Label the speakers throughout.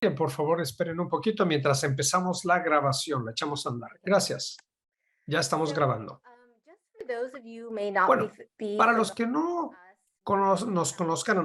Speaker 1: Bien, por favor, esperen un poquito mientras empezamos la grabación. La echamos a andar. Gracias. Ya estamos grabando.
Speaker 2: Just for those of you who may not
Speaker 1: Bueno,
Speaker 2: be
Speaker 1: para los
Speaker 2: familiar
Speaker 1: que no
Speaker 2: with us,
Speaker 1: nos conozcan a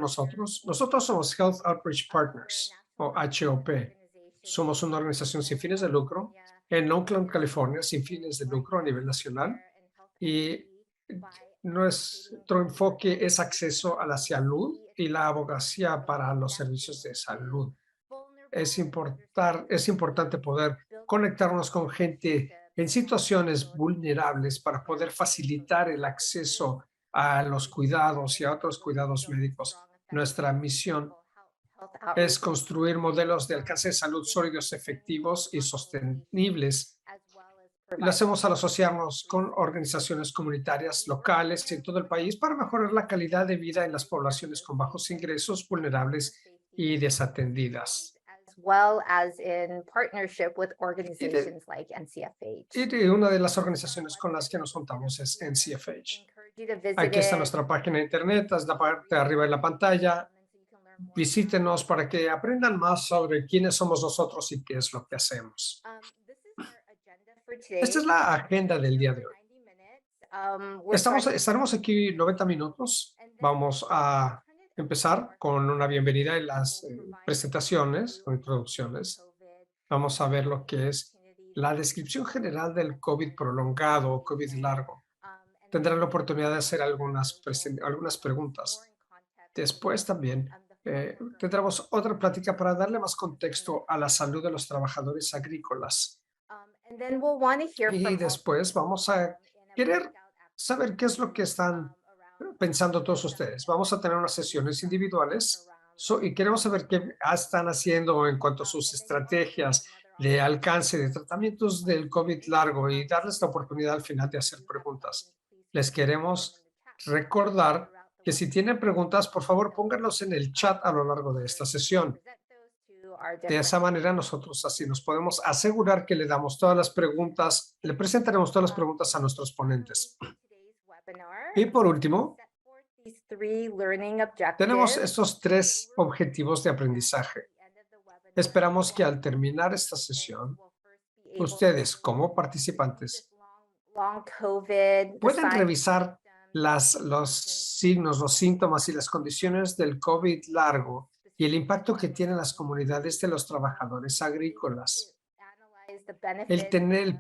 Speaker 1: nosotros somos Health Outreach
Speaker 2: we're a
Speaker 1: Partners o
Speaker 2: national
Speaker 1: HOP.
Speaker 2: organization
Speaker 1: Somos una
Speaker 2: in
Speaker 1: organización sin
Speaker 2: Oakland,
Speaker 1: fines de lucro
Speaker 2: California,
Speaker 1: en Oakland,
Speaker 2: and
Speaker 1: California,
Speaker 2: our
Speaker 1: sin
Speaker 2: mission
Speaker 1: fines
Speaker 2: is
Speaker 1: de
Speaker 2: to
Speaker 1: lucro a
Speaker 2: enhance
Speaker 1: nivel nacional.
Speaker 2: healthcare and health
Speaker 1: Y
Speaker 2: equity by advocating
Speaker 1: nuestro
Speaker 2: for
Speaker 1: enfoque es
Speaker 2: equity,
Speaker 1: acceso a la salud
Speaker 2: accessibility,
Speaker 1: y la
Speaker 2: accessibility,
Speaker 1: abogacía
Speaker 2: and
Speaker 1: para los servicios
Speaker 2: connecting
Speaker 1: de
Speaker 2: to
Speaker 1: salud.
Speaker 2: vulnerable and
Speaker 1: Es
Speaker 2: underserved
Speaker 1: importante
Speaker 2: communities,
Speaker 1: poder
Speaker 2: building
Speaker 1: conectarnos con
Speaker 2: trust,
Speaker 1: gente
Speaker 2: relationships,
Speaker 1: en
Speaker 2: and
Speaker 1: situaciones
Speaker 2: accountability
Speaker 1: vulnerables para
Speaker 2: where
Speaker 1: poder
Speaker 2: employers both
Speaker 1: facilitar el
Speaker 2: services
Speaker 1: acceso a los
Speaker 2: and
Speaker 1: cuidados y a
Speaker 2: providers are
Speaker 1: otros
Speaker 2: able to
Speaker 1: cuidados
Speaker 2: build
Speaker 1: médicos.
Speaker 2: strong, effective,
Speaker 1: Nuestra
Speaker 2: and
Speaker 1: misión
Speaker 2: sustainable health
Speaker 1: es
Speaker 2: outreach
Speaker 1: construir
Speaker 2: programs
Speaker 1: modelos de alcance de salud
Speaker 2: within
Speaker 1: sólidos, efectivos y
Speaker 2: community-run organizations,
Speaker 1: sostenibles.
Speaker 2: as well as
Speaker 1: Lo
Speaker 2: providing
Speaker 1: hacemos al
Speaker 2: access to
Speaker 1: asociarnos con
Speaker 2: resources.
Speaker 1: organizaciones comunitarias
Speaker 2: We work
Speaker 1: locales en todo el país para
Speaker 2: tirelessly
Speaker 1: mejorar la
Speaker 2: to
Speaker 1: calidad de vida en las
Speaker 2: improve
Speaker 1: poblaciones con bajos ingresos,
Speaker 2: organizations' employer
Speaker 1: vulnerables
Speaker 2: safety
Speaker 1: y
Speaker 2: and
Speaker 1: desatendidas.
Speaker 2: experience, as well as in partnership with
Speaker 1: Y de,
Speaker 2: organizations like
Speaker 1: y
Speaker 2: NCFH.
Speaker 1: de una de las
Speaker 2: This is our
Speaker 1: organizaciones con las
Speaker 2: website
Speaker 1: que nos
Speaker 2: listed
Speaker 1: juntamos
Speaker 2: up
Speaker 1: es
Speaker 2: here.
Speaker 1: NCFH.
Speaker 2: Encourage you to visit
Speaker 1: Aquí está
Speaker 2: it.
Speaker 1: nuestra página de internet, es la
Speaker 2: See the
Speaker 1: parte de arriba de la
Speaker 2: resources,
Speaker 1: pantalla.
Speaker 2: so you can learn more about
Speaker 1: Visítenos
Speaker 2: it.
Speaker 1: para que aprendan más sobre quiénes somos nosotros y qué es lo que hacemos.
Speaker 2: This is our agenda for
Speaker 1: Esta es
Speaker 2: today.
Speaker 1: la
Speaker 2: We're
Speaker 1: agenda del
Speaker 2: here
Speaker 1: día
Speaker 2: for
Speaker 1: de hoy.
Speaker 2: 90 minutes. We're starting with
Speaker 1: Estaremos aquí 90
Speaker 2: introductions,
Speaker 1: minutos.
Speaker 2: and then
Speaker 1: Vamos
Speaker 2: we'll
Speaker 1: a
Speaker 2: turn it over to
Speaker 1: empezar
Speaker 2: our
Speaker 1: con una
Speaker 2: speakers,
Speaker 1: bienvenida en
Speaker 2: who
Speaker 1: las
Speaker 2: will provide an
Speaker 1: presentaciones
Speaker 2: overview
Speaker 1: o
Speaker 2: of the
Speaker 1: introducciones.
Speaker 2: COVID
Speaker 1: Vamos a ver lo que es
Speaker 2: opportunity
Speaker 1: la
Speaker 2: that
Speaker 1: descripción
Speaker 2: we
Speaker 1: general del COVID
Speaker 2: presented
Speaker 1: prolongado o COVID
Speaker 2: today.
Speaker 1: largo.
Speaker 2: And then
Speaker 1: Tendrán la
Speaker 2: at the
Speaker 1: oportunidad de
Speaker 2: end,
Speaker 1: hacer
Speaker 2: there will
Speaker 1: algunas
Speaker 2: be more
Speaker 1: preguntas.
Speaker 2: in context
Speaker 1: Después
Speaker 2: for
Speaker 1: también
Speaker 2: the farm worker
Speaker 1: tendremos
Speaker 2: health
Speaker 1: otra plática para darle más
Speaker 2: in
Speaker 1: contexto a la salud de los trabajadores agrícolas.
Speaker 2: And then we'll want to hear
Speaker 1: Y
Speaker 2: from all
Speaker 1: después vamos a
Speaker 2: in a
Speaker 1: querer
Speaker 2: breakout
Speaker 1: saber qué es lo
Speaker 2: activity
Speaker 1: que están
Speaker 2: around
Speaker 1: pensando todos
Speaker 2: the
Speaker 1: ustedes. Vamos a tener unas sesiones
Speaker 2: evaluations
Speaker 1: individuales
Speaker 2: around the
Speaker 1: y queremos saber qué
Speaker 2: COVID
Speaker 1: están
Speaker 2: largo.
Speaker 1: haciendo en cuanto a sus
Speaker 2: And then you also have
Speaker 1: estrategias
Speaker 2: another
Speaker 1: de
Speaker 2: opportunity
Speaker 1: alcance de
Speaker 2: for
Speaker 1: tratamientos del COVID
Speaker 2: questions.
Speaker 1: largo y
Speaker 2: So
Speaker 1: darles la
Speaker 2: just a
Speaker 1: oportunidad al
Speaker 2: reminder,
Speaker 1: final de
Speaker 2: if you
Speaker 1: hacer
Speaker 2: do have
Speaker 1: preguntas.
Speaker 2: questions, please feel
Speaker 1: Les
Speaker 2: free to put them in
Speaker 1: queremos
Speaker 2: the chat
Speaker 1: recordar
Speaker 2: throughout the
Speaker 1: que si tienen
Speaker 2: webinar.
Speaker 1: preguntas, por favor,
Speaker 2: So
Speaker 1: pónganlos en el chat a lo largo de esta
Speaker 2: speakers can
Speaker 1: sesión.
Speaker 2: present those to our
Speaker 1: De esa
Speaker 2: different
Speaker 1: manera nosotros así nos podemos asegurar que le damos todas las preguntas, le presentaremos todas las preguntas a
Speaker 2: And
Speaker 1: nuestros
Speaker 2: finally,
Speaker 1: ponentes.
Speaker 2: for today's webinar,
Speaker 1: Y por
Speaker 2: we
Speaker 1: último,
Speaker 2: set forth these three learning
Speaker 1: tenemos
Speaker 2: objectives.
Speaker 1: estos
Speaker 2: So
Speaker 1: tres
Speaker 2: we're
Speaker 1: objetivos de
Speaker 2: hoping that at
Speaker 1: aprendizaje.
Speaker 2: the end of the webinar,
Speaker 1: Esperamos que al
Speaker 2: all
Speaker 1: terminar esta
Speaker 2: participants
Speaker 1: sesión,
Speaker 2: will first be able
Speaker 1: ustedes
Speaker 2: to
Speaker 1: como
Speaker 2: review this
Speaker 1: participantes
Speaker 2: long COVID, the
Speaker 1: pueden
Speaker 2: signs,
Speaker 1: revisar
Speaker 2: symptoms, and
Speaker 1: los
Speaker 2: implications
Speaker 1: signos, los síntomas y las condiciones del COVID largo y el
Speaker 2: specific to
Speaker 1: impacto que
Speaker 2: farmers.
Speaker 1: tiene en las comunidades de los trabajadores
Speaker 2: You'll be able to
Speaker 1: agrícolas.
Speaker 2: analyze the benefits
Speaker 1: El
Speaker 2: of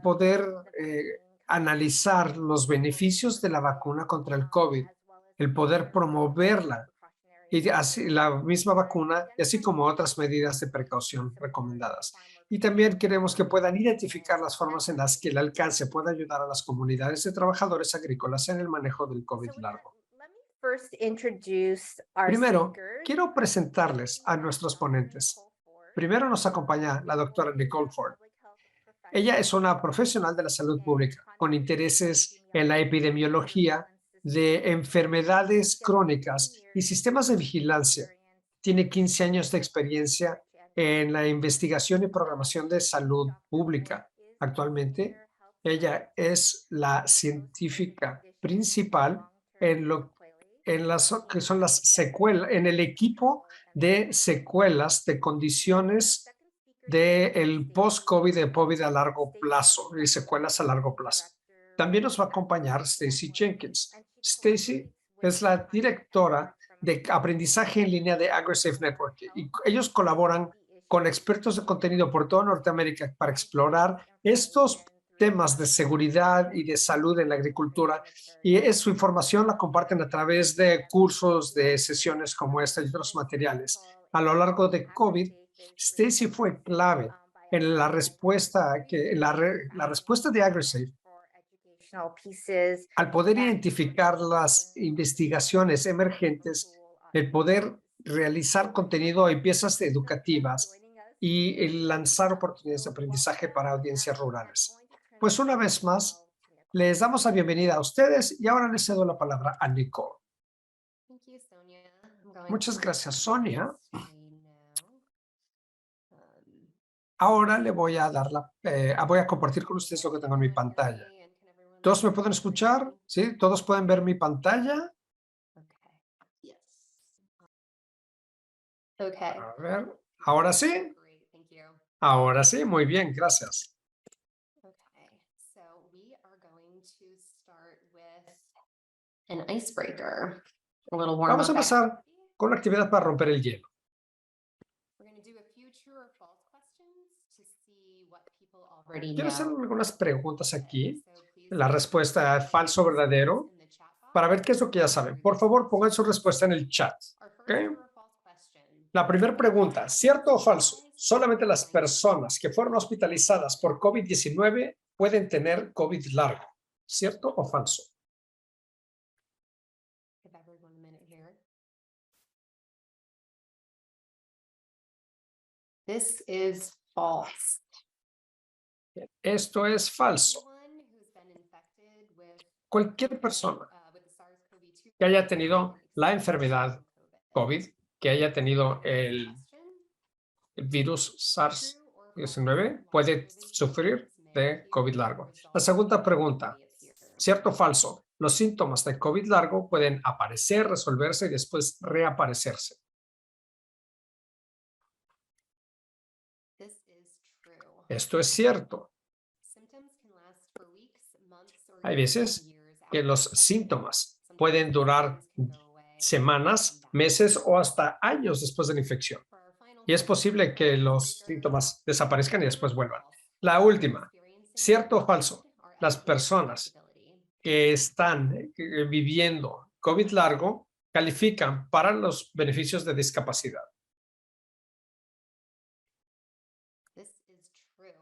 Speaker 1: poder
Speaker 2: the vaccine compared
Speaker 1: analizar
Speaker 2: to
Speaker 1: los
Speaker 2: COVID
Speaker 1: beneficios de la
Speaker 2: prevention,
Speaker 1: vacuna contra el COVID,
Speaker 2: as well as
Speaker 1: el poder
Speaker 2: other
Speaker 1: promoverla
Speaker 2: precautionary
Speaker 1: y así
Speaker 2: measures,
Speaker 1: la misma
Speaker 2: or
Speaker 1: vacuna, y así
Speaker 2: identify
Speaker 1: como otras
Speaker 2: strategies
Speaker 1: medidas de
Speaker 2: to
Speaker 1: precaución
Speaker 2: support
Speaker 1: recomendadas.
Speaker 2: farm
Speaker 1: Y
Speaker 2: workers'
Speaker 1: también queremos que puedan
Speaker 2: health
Speaker 1: identificar
Speaker 2: and
Speaker 1: las formas en las que el
Speaker 2: equity.
Speaker 1: alcance pueda ayudar a las comunidades de trabajadores agrícolas en el manejo del
Speaker 2: So
Speaker 1: COVID
Speaker 2: with that,
Speaker 1: largo.
Speaker 2: let me first introduce our
Speaker 1: Primero,
Speaker 2: speakers.
Speaker 1: quiero presentarles
Speaker 2: We
Speaker 1: a
Speaker 2: have
Speaker 1: nuestros
Speaker 2: Dr.
Speaker 1: ponentes.
Speaker 2: Nicole Ford.
Speaker 1: Primero nos acompaña la
Speaker 2: Nicole
Speaker 1: doctora
Speaker 2: is
Speaker 1: Nicole
Speaker 2: a
Speaker 1: Ford.
Speaker 2: public health
Speaker 1: Ella es
Speaker 2: professional
Speaker 1: una profesional de la salud
Speaker 2: and
Speaker 1: pública con
Speaker 2: conduct
Speaker 1: intereses en la
Speaker 2: epidemiology and
Speaker 1: epidemiología
Speaker 2: surveillance
Speaker 1: de
Speaker 2: systems.
Speaker 1: enfermedades
Speaker 2: She has 15
Speaker 1: crónicas y
Speaker 2: years
Speaker 1: sistemas de vigilancia.
Speaker 2: experience
Speaker 1: Tiene
Speaker 2: in
Speaker 1: 15 años de experiencia
Speaker 2: research and
Speaker 1: en la
Speaker 2: management.
Speaker 1: investigación y programación de salud
Speaker 2: Dr. Ford
Speaker 1: pública.
Speaker 2: is the
Speaker 1: Actualmente,
Speaker 2: senior health
Speaker 1: ella
Speaker 2: scientist
Speaker 1: es la
Speaker 2: focusing in
Speaker 1: científica
Speaker 2: conditions of
Speaker 1: principal
Speaker 2: long-term
Speaker 1: en
Speaker 2: sequelae
Speaker 1: las que
Speaker 2: in
Speaker 1: son las secuelas,
Speaker 2: devastating
Speaker 1: en el equipo
Speaker 2: travel and
Speaker 1: de
Speaker 2: hospitalization.
Speaker 1: secuelas de
Speaker 2: And our
Speaker 1: condiciones
Speaker 2: second speaker today is
Speaker 1: del
Speaker 2: Stacy
Speaker 1: post-COVID de COVID a
Speaker 2: Jenkins.
Speaker 1: largo
Speaker 2: Stacy
Speaker 1: plazo y
Speaker 2: is the
Speaker 1: secuelas a largo
Speaker 2: managing
Speaker 1: plazo.
Speaker 2: director
Speaker 1: También
Speaker 2: with
Speaker 1: nos va a acompañar
Speaker 2: Access
Speaker 1: Stacy
Speaker 2: Network,
Speaker 1: Jenkins.
Speaker 2: and she
Speaker 1: Stacy
Speaker 2: collaborates with
Speaker 1: es la
Speaker 2: content
Speaker 1: directora
Speaker 2: experts from
Speaker 1: de
Speaker 2: across
Speaker 1: aprendizaje en línea de
Speaker 2: North
Speaker 1: Agrisafe
Speaker 2: America
Speaker 1: Network y
Speaker 2: to
Speaker 1: ellos
Speaker 2: help
Speaker 1: colaboran
Speaker 2: address key
Speaker 1: con
Speaker 2: issues
Speaker 1: expertos de
Speaker 2: in
Speaker 1: contenido por toda Norteamérica para
Speaker 2: scientific
Speaker 1: explorar estos
Speaker 2: information through
Speaker 1: temas de seguridad y de salud en la agricultura y su información la comparten a través de cursos, de sesiones como esta y otros
Speaker 2: this
Speaker 1: materiales.
Speaker 2: article
Speaker 1: A lo
Speaker 2: in
Speaker 1: largo de COVID,
Speaker 2: AgriSafe is
Speaker 1: Stacy
Speaker 2: presented
Speaker 1: fue clave
Speaker 2: by
Speaker 1: en la
Speaker 2: Alexia
Speaker 1: respuesta
Speaker 2: Zolli, who's
Speaker 1: la
Speaker 2: acting
Speaker 1: respuesta de
Speaker 2: president
Speaker 1: AgriSafe
Speaker 2: for educational pieces
Speaker 1: al poder
Speaker 2: that
Speaker 1: identificar las
Speaker 2: learn
Speaker 1: investigaciones
Speaker 2: for
Speaker 1: emergentes,
Speaker 2: school
Speaker 1: el
Speaker 2: audiences.
Speaker 1: poder realizar contenido y piezas
Speaker 2: Alexia for
Speaker 1: educativas
Speaker 2: joining us
Speaker 1: y el
Speaker 2: today.
Speaker 1: lanzar oportunidades de
Speaker 2: So
Speaker 1: aprendizaje para
Speaker 2: welcome,
Speaker 1: audiencias
Speaker 2: and I'm
Speaker 1: rurales.
Speaker 2: going to turn
Speaker 1: Pues
Speaker 2: it
Speaker 1: una
Speaker 2: over
Speaker 1: vez más,
Speaker 2: now to Nicole.
Speaker 1: les damos la bienvenida a ustedes y ahora les cedo la palabra a Nicole.
Speaker 3: Thank you, Sonia. I'm going
Speaker 1: Muchas
Speaker 3: to
Speaker 1: gracias,
Speaker 3: share my
Speaker 1: Sonia.
Speaker 3: screen now.
Speaker 1: Ahora le voy a voy a compartir con ustedes lo que tengo en mi
Speaker 3: Can everyone hear
Speaker 1: pantalla.
Speaker 3: me and can everyone
Speaker 1: ¿Todos me
Speaker 3: see
Speaker 1: pueden
Speaker 3: my
Speaker 1: escuchar?
Speaker 3: screen?
Speaker 1: ¿Sí? ¿Todos pueden ver mi pantalla?
Speaker 3: Okay. Yes. Okay.
Speaker 1: A ver, ahora sí.
Speaker 3: Great.
Speaker 1: Ahora sí, muy bien, gracias.
Speaker 3: Okay, so we are going to start with an icebreaker. A little warm
Speaker 1: Vamos a
Speaker 3: up
Speaker 1: empezar con una actividad para romper el hielo.
Speaker 3: We're going to do a few true or false questions to see what people already
Speaker 1: Quiero hacer
Speaker 3: know.
Speaker 1: algunas preguntas aquí.
Speaker 3: So please
Speaker 1: La respuesta es falso o verdadero
Speaker 3: in the chat box.
Speaker 1: para ver qué es lo que ya saben. Por favor, pongan su respuesta en el chat.
Speaker 3: Our first
Speaker 1: ¿Ok?
Speaker 3: true or false question.
Speaker 1: La primera pregunta, ¿cierto o falso? Solamente las personas que fueron hospitalizadas por COVID-19 pueden tener COVID largo. ¿Cierto o falso?
Speaker 3: Give everyone a minute here. This is false.
Speaker 1: Esto es falso.
Speaker 3: Anyone who's been infected with,
Speaker 1: Cualquier persona
Speaker 3: with the SARS-CoV-2
Speaker 1: que haya tenido la enfermedad COVID, que haya tenido el virus SARS-19, puede sufrir de COVID largo. La segunda pregunta, ¿cierto o falso? Los síntomas de COVID largo pueden aparecer, resolverse y después reaparecerse.
Speaker 3: This is true.
Speaker 1: Esto es cierto.
Speaker 3: Symptoms can last for weeks, months, or
Speaker 1: Hay
Speaker 3: even
Speaker 1: veces
Speaker 3: years
Speaker 1: que
Speaker 3: after
Speaker 1: los
Speaker 3: infection.
Speaker 1: síntomas
Speaker 3: Sometimes
Speaker 1: pueden durar
Speaker 3: symptoms can go away,
Speaker 1: semanas,
Speaker 3: come back.
Speaker 1: meses o hasta años después de la infección.
Speaker 3: For our final
Speaker 1: Y es posible que los síntomas desaparezcan y después vuelvan. La última, ¿cierto o falso? Las personas que están viviendo COVID largo califican para los beneficios de discapacidad.
Speaker 3: This is true.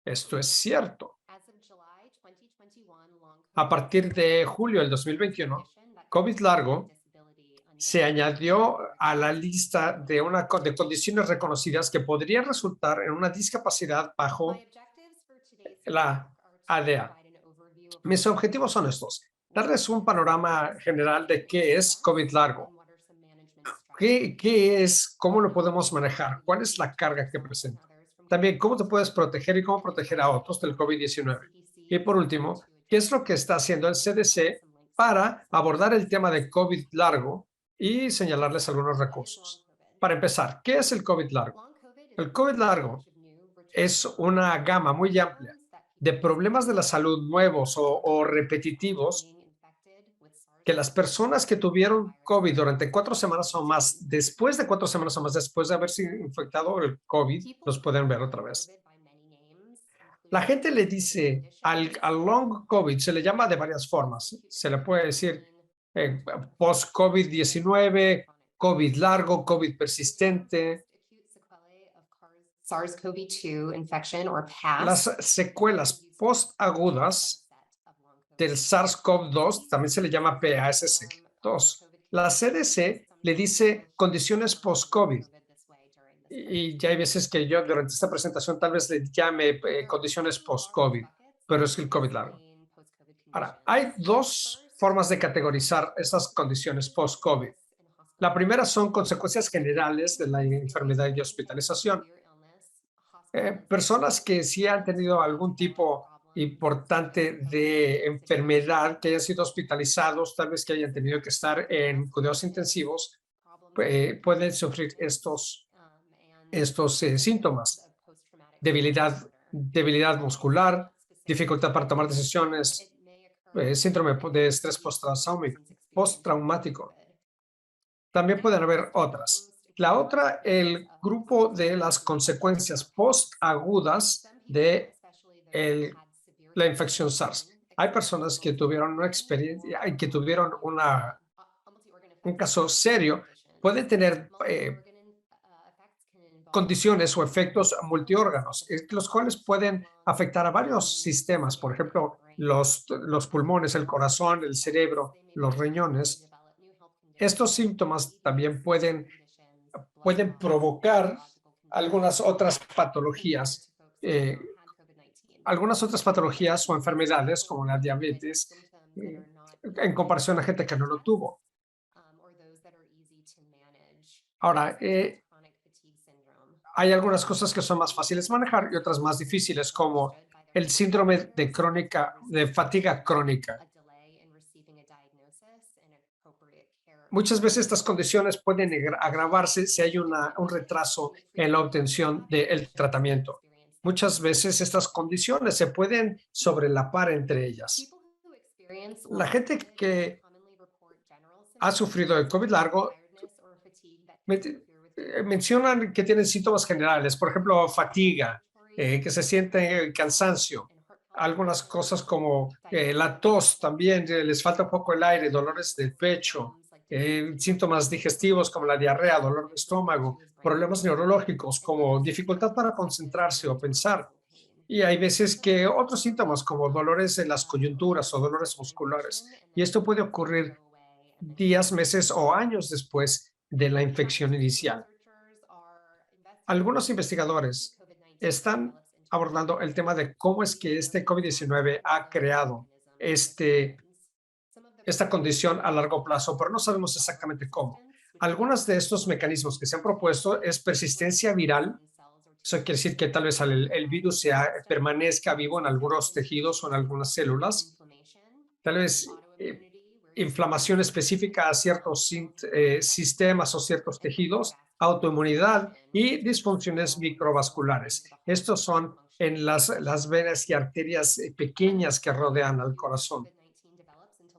Speaker 1: Esto es cierto.
Speaker 3: As of July 2021, long
Speaker 1: A
Speaker 3: COVID
Speaker 1: partir de julio del 2021, COVID largo se añadió a la lista de condiciones reconocidas que podrían resultar en una discapacidad bajo la ADA. Mis objetivos son estos. Darles un panorama general de qué es COVID largo. ¿Qué es? ¿Cómo lo podemos manejar? ¿Cuál es la carga que presenta? También, ¿cómo te puedes proteger y cómo proteger a otros del COVID-19? Y por último, ¿qué es lo que está haciendo el CDC para abordar el tema de COVID largo y señalarles algunos recursos? Para empezar, ¿qué es el COVID largo? El COVID largo es una gama muy amplia de problemas de la salud nuevos o repetitivos que las personas que tuvieron COVID durante 4 semanas o más, después de 4 semanas o más, después de haberse infectado el COVID, los pueden ver otra vez. La gente le dice al long COVID, se le llama de varias formas. Se le puede decir post-COVID-19, COVID largo, COVID persistente.
Speaker 3: SARS-CoV-2 infection or past.
Speaker 1: Las secuelas post-agudas del SARS-CoV-2 también se le llama PASS2. La CDC le dice condiciones post-COVID. Y ya hay veces que yo durante esta presentación tal vez le llame condiciones post-COVID, pero es el COVID largo. Ahora, hay 2 formas de categorizar esas condiciones post-COVID. La primera son consecuencias generales de la enfermedad y hospitalización. Personas que sí han tenido algún tipo importante de enfermedad, que hayan sido hospitalizados, tal vez que hayan tenido que estar en cuidados intensivos, pueden sufrir estos síntomas. Debilidad muscular, dificultad para tomar decisiones, síndrome de estrés postraumático. También pueden haber otras. La otra, el grupo de las consecuencias postagudas de la infección SARS. Hay personas que tuvieron una experiencia, que tuvieron un caso serio, pueden tener condiciones o efectos multiórganos, los cuales pueden afectar a varios sistemas, por ejemplo, los pulmones, el corazón, el cerebro, los riñones. Estos síntomas también pueden provocar algunas otras patologías o enfermedades como la diabetes en comparación a gente que no lo tuvo. Ahora, hay algunas cosas que son más fáciles de manejar y otras más difíciles, como el síndrome de fatiga crónica. muchas veces estas condiciones pueden agravarse si hay un retraso en la obtención del tratamiento. Muchas veces estas condiciones se pueden sobrelapar entre ellas. La gente que ha sufrido el COVID largo me- mencionan que tienen síntomas generales, por ejemplo, fatiga, que se siente cansancio, algunas cosas como la tos también, les falta un poco el aire, dolores del pecho, síntomas digestivos como la diarrea, dolor de estómago, problemas neurológicos como dificultad para concentrarse o pensar. Y hay veces que otros síntomas como dolores en las coyunturas o dolores musculares. Y esto puede ocurrir días, meses o años después de la infección inicial. Algunos investigadores están abordando el tema de cómo es que este COVID-19 ha creado este, esta condición a largo plazo, pero no sabemos exactamente cómo. Algunos de estos mecanismos que se han propuesto es persistencia viral. Eso quiere decir que tal vez el virus permanezca vivo en algunos tejidos o en algunas células. Tal vez inflamación específica a ciertos sistemas o ciertos tejidos, autoinmunidad y disfunciones microvasculares. Estos son en las venas y arterias pequeñas que rodean al corazón.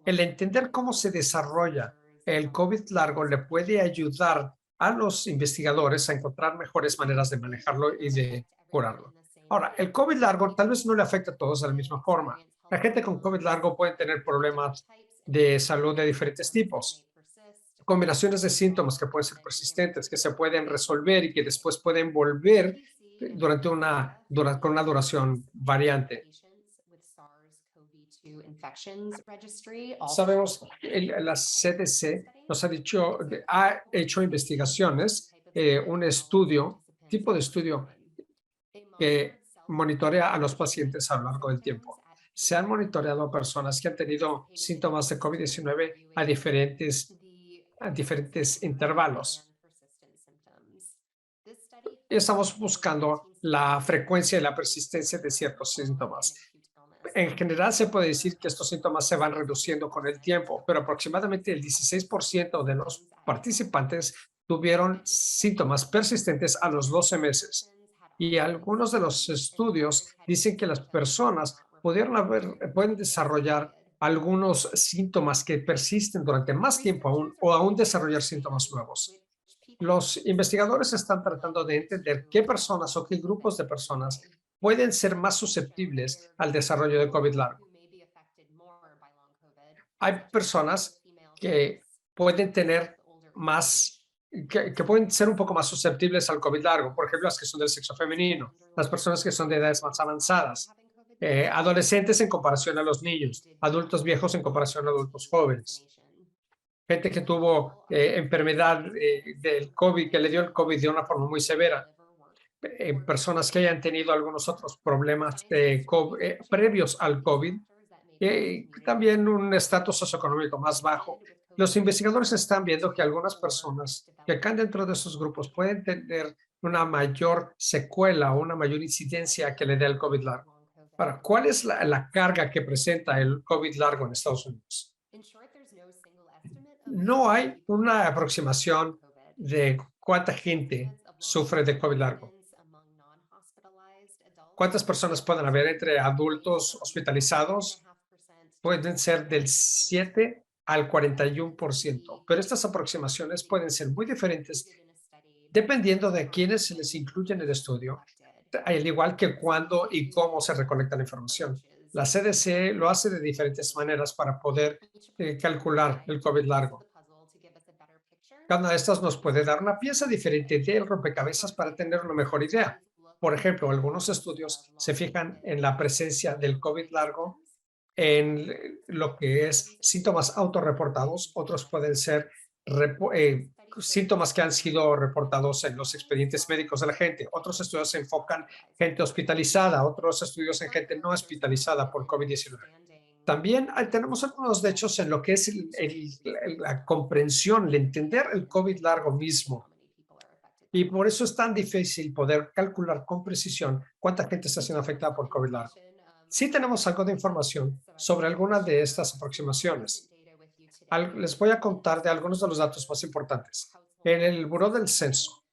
Speaker 1: El entender cómo se desarrolla el COVID largo le puede ayudar a los investigadores a encontrar mejores maneras de manejarlo y de curarlo. Ahora, el COVID largo tal vez no le afecta a todos de la misma forma. La gente con COVID largo puede tener problemas de salud de diferentes tipos, combinaciones de síntomas que pueden ser persistentes, que se pueden resolver y que después pueden volver con una duración variante. Sabemos que la CDC nos ha dicho, ha hecho investigaciones, un estudio, tipo de estudio que monitorea a los pacientes a lo largo del tiempo. Se han monitoreado a personas que han tenido síntomas de COVID-19 a diferentes intervalos. Estamos buscando la frecuencia y la persistencia de ciertos síntomas. En general, se puede decir que estos síntomas se van reduciendo con el tiempo, pero aproximadamente el 16% de los participantes tuvieron síntomas persistentes a los 12 meses. Y algunos de los estudios dicen que las personas pueden desarrollar algunos síntomas que persisten durante más tiempo aún o aún desarrollar síntomas nuevos. Los investigadores están tratando de entender qué personas o qué grupos de personas pueden ser más susceptibles al desarrollo de COVID largo. Hay personas que pueden tener que pueden ser un poco más susceptibles al COVID largo, por ejemplo, las que son del sexo femenino, las personas que son de edades más avanzadas, adolescentes en comparación a los niños, adultos viejos en comparación a adultos jóvenes, gente que tuvo enfermedad del COVID, que le dio el COVID de una forma muy severa, personas que hayan tenido algunos otros problemas previos al COVID, también un estatus socioeconómico más bajo. Los investigadores están viendo que algunas personas que caen dentro de esos grupos pueden tener una mayor secuela o una mayor incidencia que le dé el COVID largo. Ahora, ¿cuál es la carga que presenta el COVID largo en Estados Unidos? No hay una aproximación de cuánta gente sufre de COVID largo. ¿Cuántas personas pueden haber entre adultos hospitalizados? Pueden ser del 7 al 41%, pero estas aproximaciones pueden ser muy diferentes dependiendo de quiénes se les incluye en el estudio, al igual que cuándo y cómo se recolecta la información. La CDC lo hace de diferentes maneras para poder calcular el COVID largo. Cada una de estas nos puede dar una pieza diferente del rompecabezas para tener una mejor idea. Por ejemplo, algunos estudios se fijan en la presencia del COVID largo en lo que es síntomas autorreportados, otros pueden ser síntomas que han sido reportados en los expedientes médicos de la gente. Otros estudios se enfocan en gente hospitalizada, otros estudios en gente no hospitalizada por COVID-19. También tenemos algunos hechos en lo que es la comprensión, el entender el COVID largo mismo. Y por eso es tan difícil poder calcular con precisión cuánta gente está siendo afectada por COVID largo. Sí tenemos algo de información sobre algunas de estas aproximaciones. Les voy a contar de algunos de los datos más importantes. En el Buró del Censo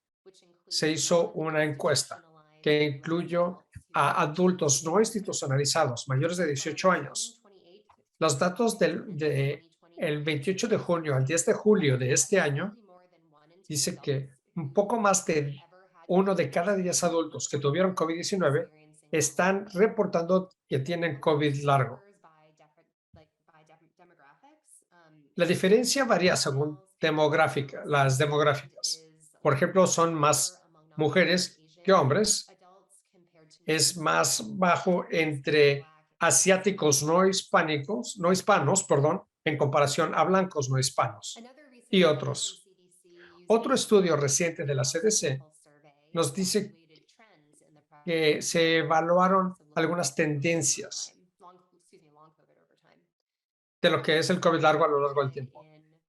Speaker 1: se hizo una encuesta que incluyó a adultos no institucionalizados mayores de 18 años. Los datos el 28 de junio al 10 de julio de este año dice que un poco más de 1 de cada 10 adultos que tuvieron COVID-19 están reportando que tienen COVID largo. La diferencia varía según las demográficas. Por ejemplo, son más mujeres que hombres. Es más bajo entre asiáticos no hispanos, perdón, en comparación a blancos no hispanos y otros. Otro estudio reciente de la CDC nos dice que se evaluaron algunas tendencias de lo que es el COVID largo a lo largo del tiempo.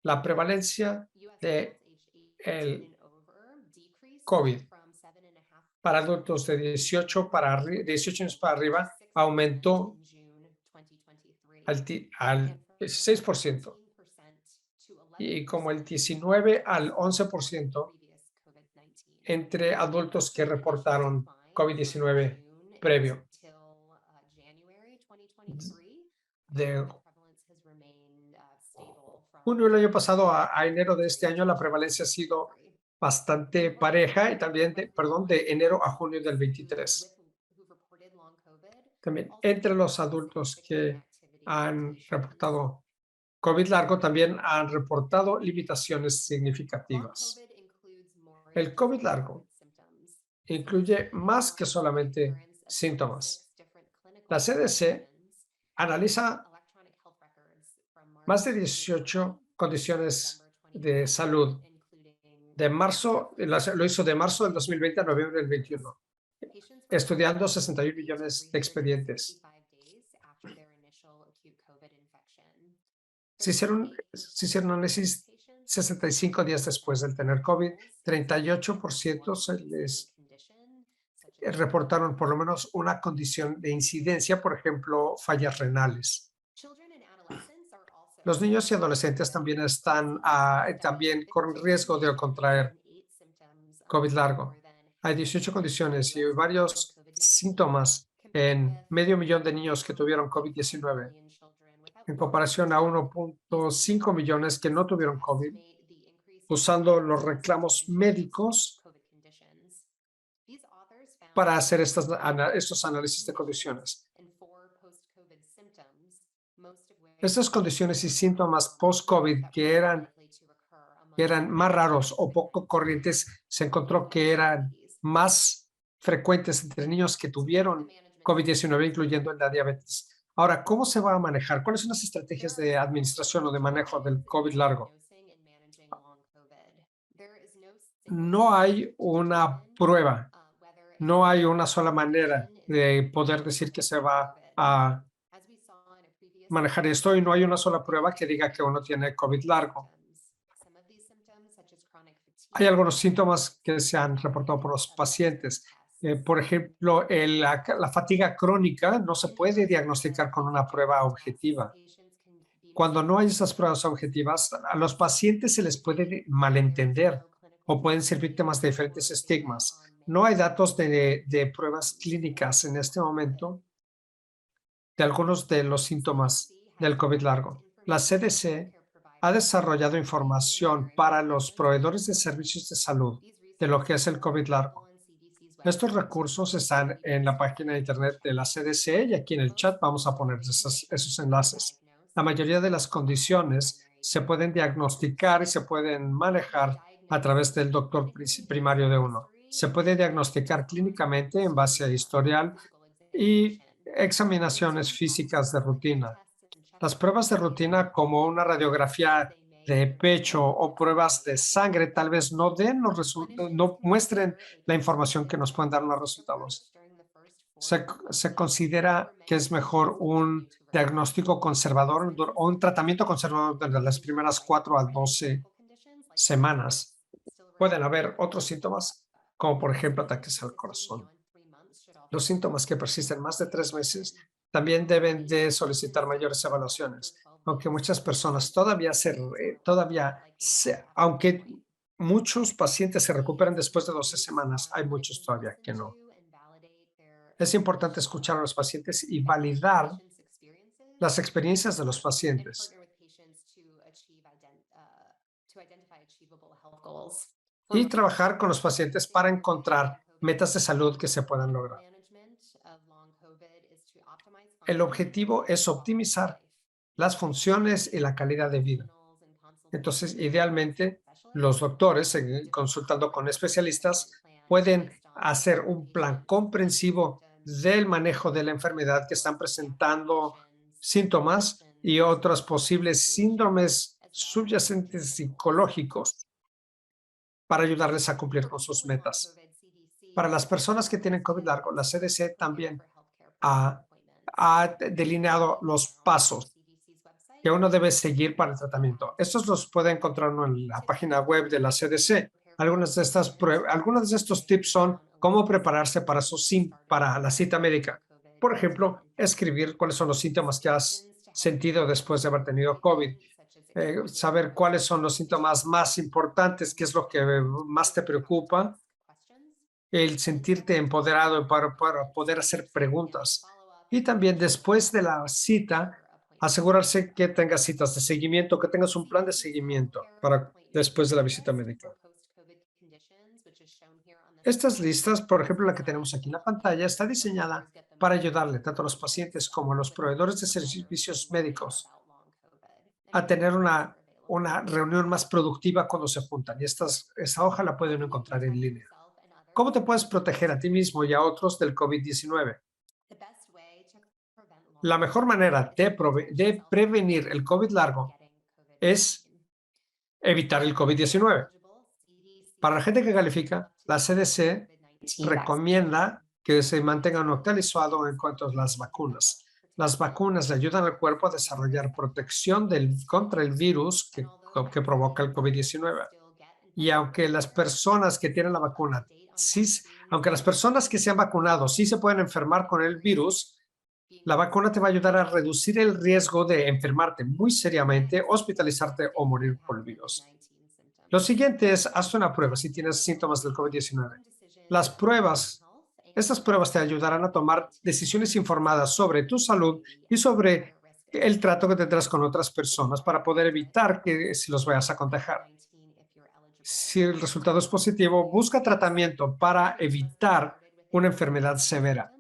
Speaker 1: La prevalencia de el COVID para adultos de 18 años para arriba aumentó al 16% y como el 19 al 11% entre adultos que reportaron COVID-19 previo. De junio del año pasado a enero de este año, la prevalencia ha sido bastante pareja y también, de enero a junio del 23. También entre los adultos que han reportado COVID largo también han reportado limitaciones significativas. El COVID largo incluye más que solamente síntomas. La CDC analiza más de 18 condiciones de salud lo hizo de marzo del 2020 a noviembre del 21, estudiando 61 millones de expedientes. Se hicieron análisis 65 días después del tener COVID, 38% se les reportaron por lo menos una condición de incidencia, por ejemplo, fallas renales. Los niños y adolescentes también están con riesgo de contraer COVID largo. Hay 18 condiciones y varios síntomas en 500,000 de niños que tuvieron COVID-19, en comparación a 1.5 millones que no tuvieron COVID, usando los reclamos médicos para hacer estos análisis de condiciones. Estas condiciones y síntomas post-COVID que eran más raros o poco corrientes, se encontró que eran más frecuentes entre niños que tuvieron COVID-19, incluyendo la diabetes. Ahora, ¿cómo se va a manejar? ¿Cuáles son las estrategias de administración o de manejo del COVID largo? No hay una prueba, no hay una sola manera de poder decir que se va a manejar esto y no hay una sola prueba que diga que uno tiene COVID largo. Hay algunos síntomas que se han reportado por los pacientes. Por ejemplo, la fatiga crónica no se puede diagnosticar con una prueba objetiva. Cuando no hay esas pruebas objetivas, a los pacientes se les puede malentender o pueden ser víctimas de diferentes estigmas. No hay datos de pruebas clínicas en este momento de algunos de los síntomas del COVID largo. La CDC ha desarrollado información para los proveedores de servicios de salud de lo que es el COVID largo. Estos recursos están en la página de internet de la CDC y aquí en el chat vamos a poner esos enlaces. La mayoría de las condiciones se pueden diagnosticar y se pueden manejar a través del doctor primario de uno. Se puede diagnosticar clínicamente en base a historial y examinaciones físicas de rutina. Las pruebas de rutina como una radiografía de pecho o pruebas de sangre tal vez no muestren la información que nos pueden dar los resultados. Se considera que es mejor un diagnóstico conservador o un tratamiento conservador de las primeras 4 a 12 semanas. Pueden haber otros síntomas, como por ejemplo ataques al corazón. Los síntomas que persisten más de 3 meses también deben de solicitar mayores evaluaciones. aunque muchas personas aunque muchos pacientes se recuperan después de 12 semanas, hay muchos todavía que no. Es importante escuchar a los pacientes y validar las experiencias de los pacientes y trabajar con los pacientes para encontrar metas de salud que se puedan lograr. El objetivo es optimizar las funciones y la calidad de vida. Entonces, idealmente, los doctores, consultando con especialistas, pueden hacer un plan comprensivo del manejo de la enfermedad que están presentando síntomas y otros posibles síndromes subyacentes psicológicos para ayudarles a cumplir con sus metas. Para las personas que tienen COVID largo, la CDC también ha delineado los pasos que uno debe seguir para el tratamiento. Estos los puede encontrar uno en la página web de la CDC. Algunos de estos tips son cómo prepararse para la cita médica. Por ejemplo, escribir cuáles son los síntomas que has sentido después de haber tenido COVID. Saber cuáles son los síntomas más importantes, qué es lo que más te preocupa, el sentirte empoderado para poder hacer preguntas. Y también después de la cita, asegurarse que tengas citas de seguimiento, que tengas un plan de seguimiento para después de la visita médica. Estas listas, por ejemplo, la que tenemos aquí en la pantalla, está diseñada para ayudarle tanto a los pacientes como a los proveedores de servicios médicos a tener una reunión más productiva cuando se juntan. Y esta hoja la pueden encontrar en línea. ¿Cómo te puedes proteger a ti mismo y a otros del COVID-19? La mejor manera de prevenir el COVID largo es evitar el COVID-19. Para la gente que califica, la CDC recomienda que se mantengan actualizado en cuanto a las vacunas. Las vacunas le ayudan al cuerpo a desarrollar protección contra el virus que provoca el COVID-19. Y aunque las personas que tienen la vacuna, aunque las personas que se han vacunado sí se pueden enfermar con el virus, la vacuna te va a ayudar a reducir el riesgo de enfermarte muy seriamente, hospitalizarte o morir por el virus. Lo siguiente es, hazte una prueba si tienes síntomas del COVID-19. Estas pruebas te ayudarán a tomar decisiones informadas sobre tu salud y sobre el trato que tendrás con otras personas para poder evitar que si los vayas a contagiar. Si el resultado es positivo, busca tratamiento para evitar una enfermedad severa.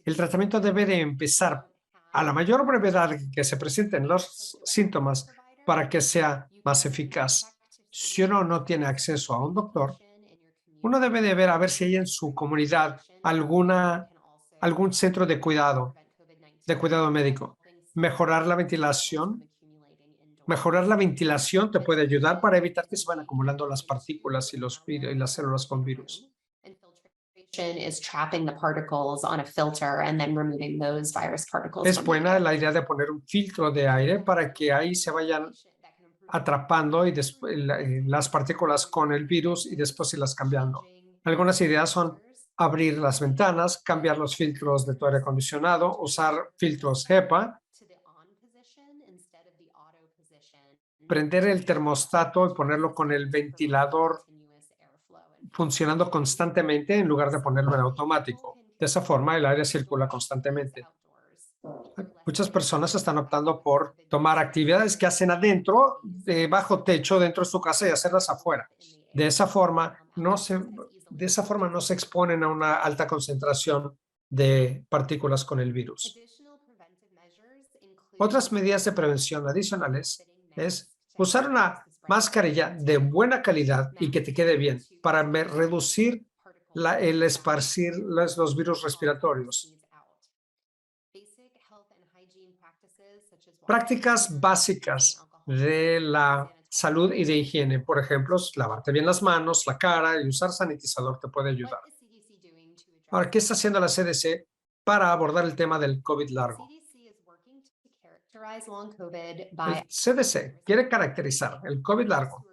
Speaker 1: El tratamiento debe de empezar a la mayor brevedad que se presenten los síntomas para que sea más eficaz. Si uno no tiene acceso a un doctor, uno debe de ver a ver si hay en su comunidad algún centro de cuidado médico. Mejorar la ventilación te puede ayudar para evitar que se van acumulando las partículas y las células con virus. Es buena la idea de poner un filtro de aire para que ahí se vayan atrapando y después las partículas con el virus y después irlas cambiando. Algunas ideas son abrir las ventanas, cambiar los filtros de tu aire acondicionado, usar filtros HEPA, prender el termostato y ponerlo con el ventilador funcionando constantemente en lugar de ponerlo en automático. De esa forma, el aire circula constantemente. Muchas personas están optando por tomar actividades que hacen adentro, bajo techo, dentro de su casa y hacerlas afuera. De esa forma no se exponen a una alta concentración de partículas con el virus. Otras medidas de prevención adicionales es usar una mascarilla de buena calidad y que te quede bien para reducir el esparcir los virus respiratorios. Prácticas básicas de la salud y de higiene, por ejemplo, lavarte bien las manos, la cara y usar sanitizador te puede ayudar. Ahora, ¿qué está haciendo la CDC para abordar el tema del COVID largo? El CDC quiere caracterizar el COVID largo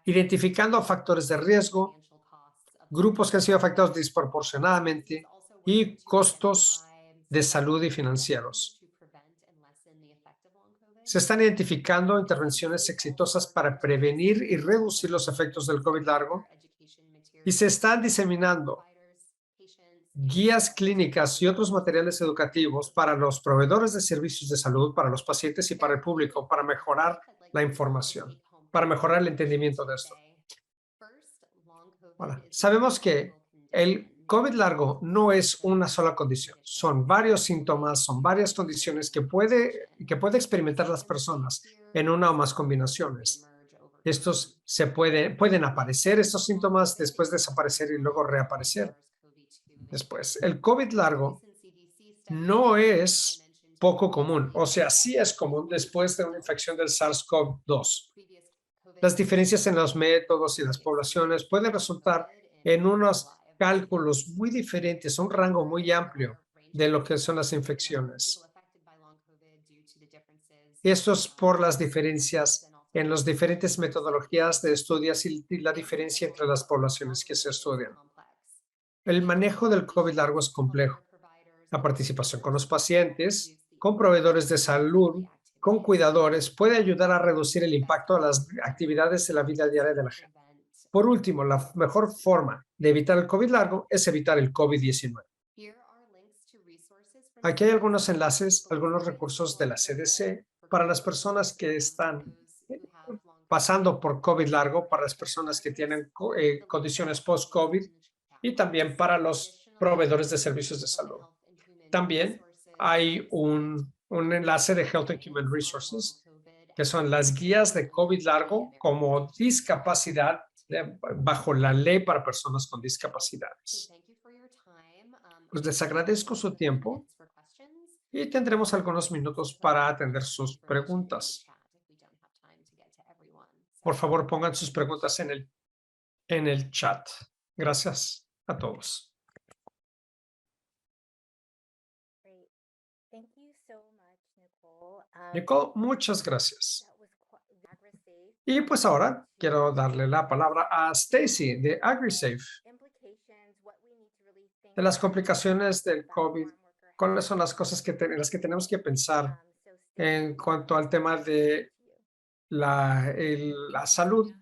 Speaker 1: identificando factores de riesgo, grupos que han sido afectados desproporcionadamente y costos de salud y financieros. Se están identificando intervenciones exitosas para prevenir y reducir los efectos del COVID largo y se están diseminando guías clínicas y otros materiales educativos para los proveedores de servicios de salud, para los pacientes y para el público, para mejorar la información, para mejorar el entendimiento de esto. Ahora, sabemos que el COVID largo no es una sola condición, son varios síntomas, son varias condiciones que puede experimentar las personas en una o más combinaciones. Estos pueden aparecer, estos síntomas, después desaparecer y luego reaparecer. Después, el COVID largo no es poco común, o sea, sí es común después de una infección del SARS-CoV-2. Las diferencias en los métodos y las poblaciones pueden resultar en unos cálculos muy diferentes, un rango muy amplio de lo que son las infecciones. Esto es por las diferencias en las diferentes metodologías de estudios y la diferencia entre las poblaciones que se estudian. El manejo del COVID largo es complejo. La participación con los pacientes, con proveedores de salud, con cuidadores, puede ayudar a reducir el impacto de las actividades de la vida diaria de la gente. Por último, la mejor forma de evitar el COVID largo es evitar el COVID-19. Aquí hay algunos enlaces, algunos recursos de la CDC para las personas que están pasando por COVID largo, para las personas que tienen condiciones post-COVID y también para los proveedores de servicios de salud. También hay un enlace de Health and Human Resources, que son las guías de COVID largo como discapacidad bajo la ley para personas con discapacidades. Pues les agradezco su tiempo y tendremos algunos minutos para atender sus preguntas. Por favor, pongan sus preguntas en el chat. Gracias a todos. Nicole, muchas gracias. Y pues ahora quiero darle la palabra a Stacy de AgriSafe. De las complicaciones del COVID, ¿cuáles son las cosas en las que tenemos que pensar en cuanto al tema de la salud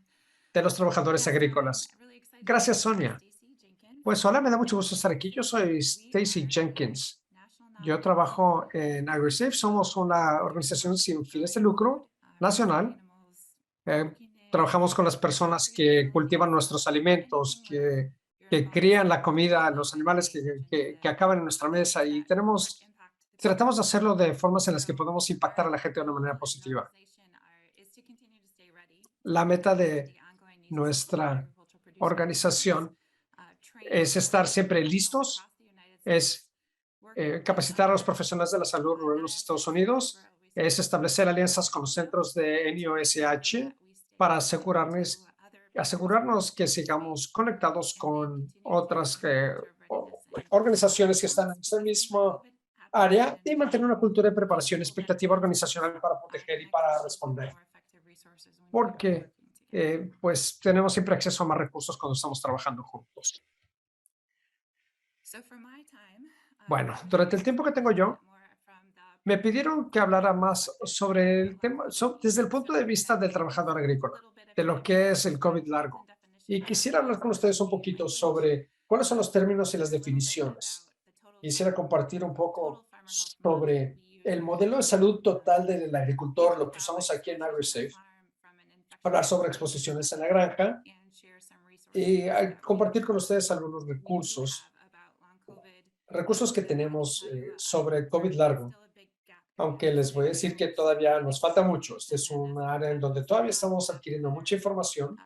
Speaker 1: de los trabajadores agrícolas? Gracias, Sonia. Pues hola, me da mucho gusto estar aquí. Yo soy Stacy Jenkins. Yo trabajo en AgriSafe. Somos una organización sin fines de lucro nacional. Trabajamos con las personas que cultivan nuestros alimentos, que crían la comida, los animales que acaban en nuestra mesa y tratamos de hacerlo de formas en las que podemos impactar a la gente de una manera positiva. La meta de nuestra organización es estar siempre listos, es capacitar a los profesionales de la salud rural en los Estados Unidos, es establecer alianzas con los centros de NIOSH para asegurarnos que sigamos conectados con otras organizaciones que están en esta misma área y mantener una cultura de preparación, expectativa organizacional para proteger y para responder. Porque pues tenemos siempre acceso a más recursos cuando estamos trabajando juntos. Bueno, durante el tiempo que tengo yo, me pidieron que hablara más sobre el tema, desde el punto de vista del trabajador agrícola, de lo que es el COVID largo. Y quisiera hablar con ustedes un poquito sobre cuáles son los términos y las definiciones. Quisiera compartir un poco sobre el modelo de salud total del agricultor, lo que usamos aquí en AgriSafe, hablar sobre exposiciones en la granja y compartir con ustedes algunos recursos que tenemos sobre COVID largo. Aunque les voy a decir que todavía nos falta mucho. Este es un área en donde todavía estamos adquiriendo mucha información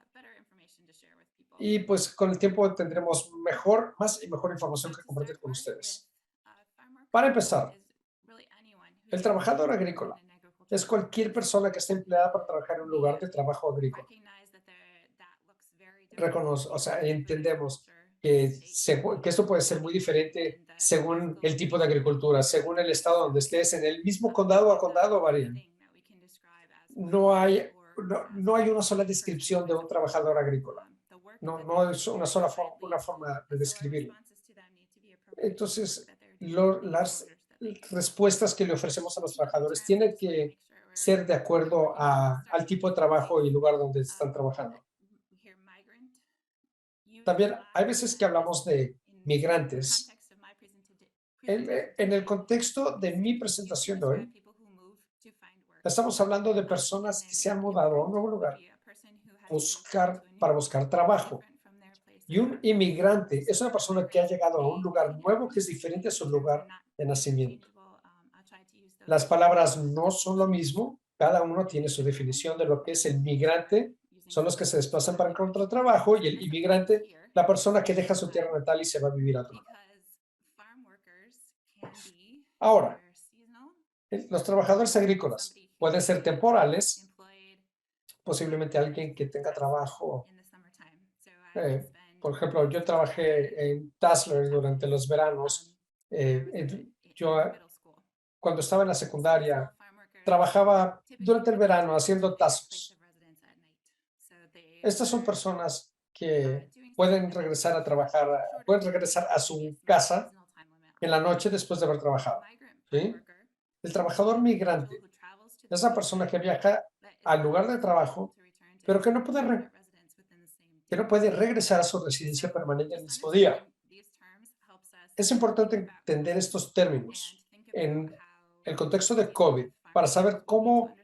Speaker 1: y pues con el tiempo tendremos más y mejor información que compartir con ustedes. Para empezar, el trabajador agrícola es cualquier persona que esté empleada para trabajar en un lugar de trabajo agrícola. Entendemos que esto puede ser muy diferente según el tipo de agricultura, según el estado donde estés, en el mismo condado a condado varían. No hay una sola descripción de un trabajador agrícola. No es una sola forma de describirlo. Entonces, las respuestas que le ofrecemos a los trabajadores tienen que ser de acuerdo al tipo de trabajo y lugar donde están trabajando. También hay veces que hablamos de migrantes. En el contexto de mi presentación de hoy, estamos hablando de personas que se han mudado a un nuevo lugar para buscar trabajo. Y un inmigrante es una persona que ha llegado a un lugar nuevo que es diferente a su lugar de nacimiento. Las palabras no son lo mismo, cada uno tiene su definición de lo que es el migrante, son los que se desplazan para encontrar trabajo, y el inmigrante, la persona que deja su tierra natal y se va a vivir a otro lugar. Ahora, los trabajadores agrícolas pueden ser temporales, posiblemente alguien que tenga trabajo. Por ejemplo, yo trabajé en Dazzler durante los veranos. Yo, cuando estaba en la secundaria, trabajaba durante el verano haciendo tazos. Estas son personas que pueden regresar a trabajar, pueden regresar a su casa en la noche después de haber trabajado. ¿Sí? El trabajador migrante es la persona que viaja al lugar de trabajo, pero que no puede regresar a su residencia permanente el mismo día. Es importante entender estos términos en el contexto de COVID para saber cómo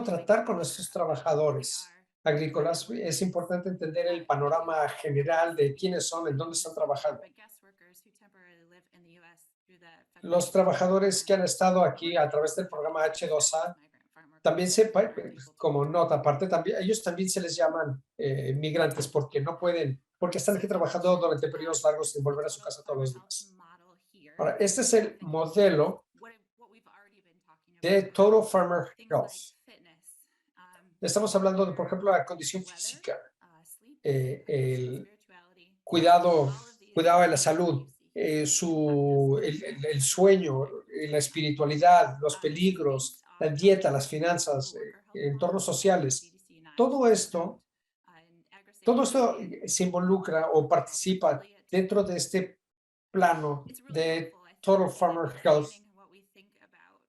Speaker 1: tratar con estos trabajadores agrícolas. Es importante entender el panorama general de quiénes son, en dónde están trabajando. Los trabajadores que han estado aquí a través del programa H2A, también como nota aparte, también, ellos también se les llaman migrantes porque no pueden, porque están aquí trabajando durante periodos largos sin volver a su casa todos los días. Ahora, este es el modelo de Total Farmer Health. Estamos hablando de, por ejemplo, la condición física, el cuidado de la salud, el sueño, la espiritualidad, los peligros, la dieta, las finanzas, entornos sociales. Todo esto se involucra o participa dentro de este plano de Total Farmer Health,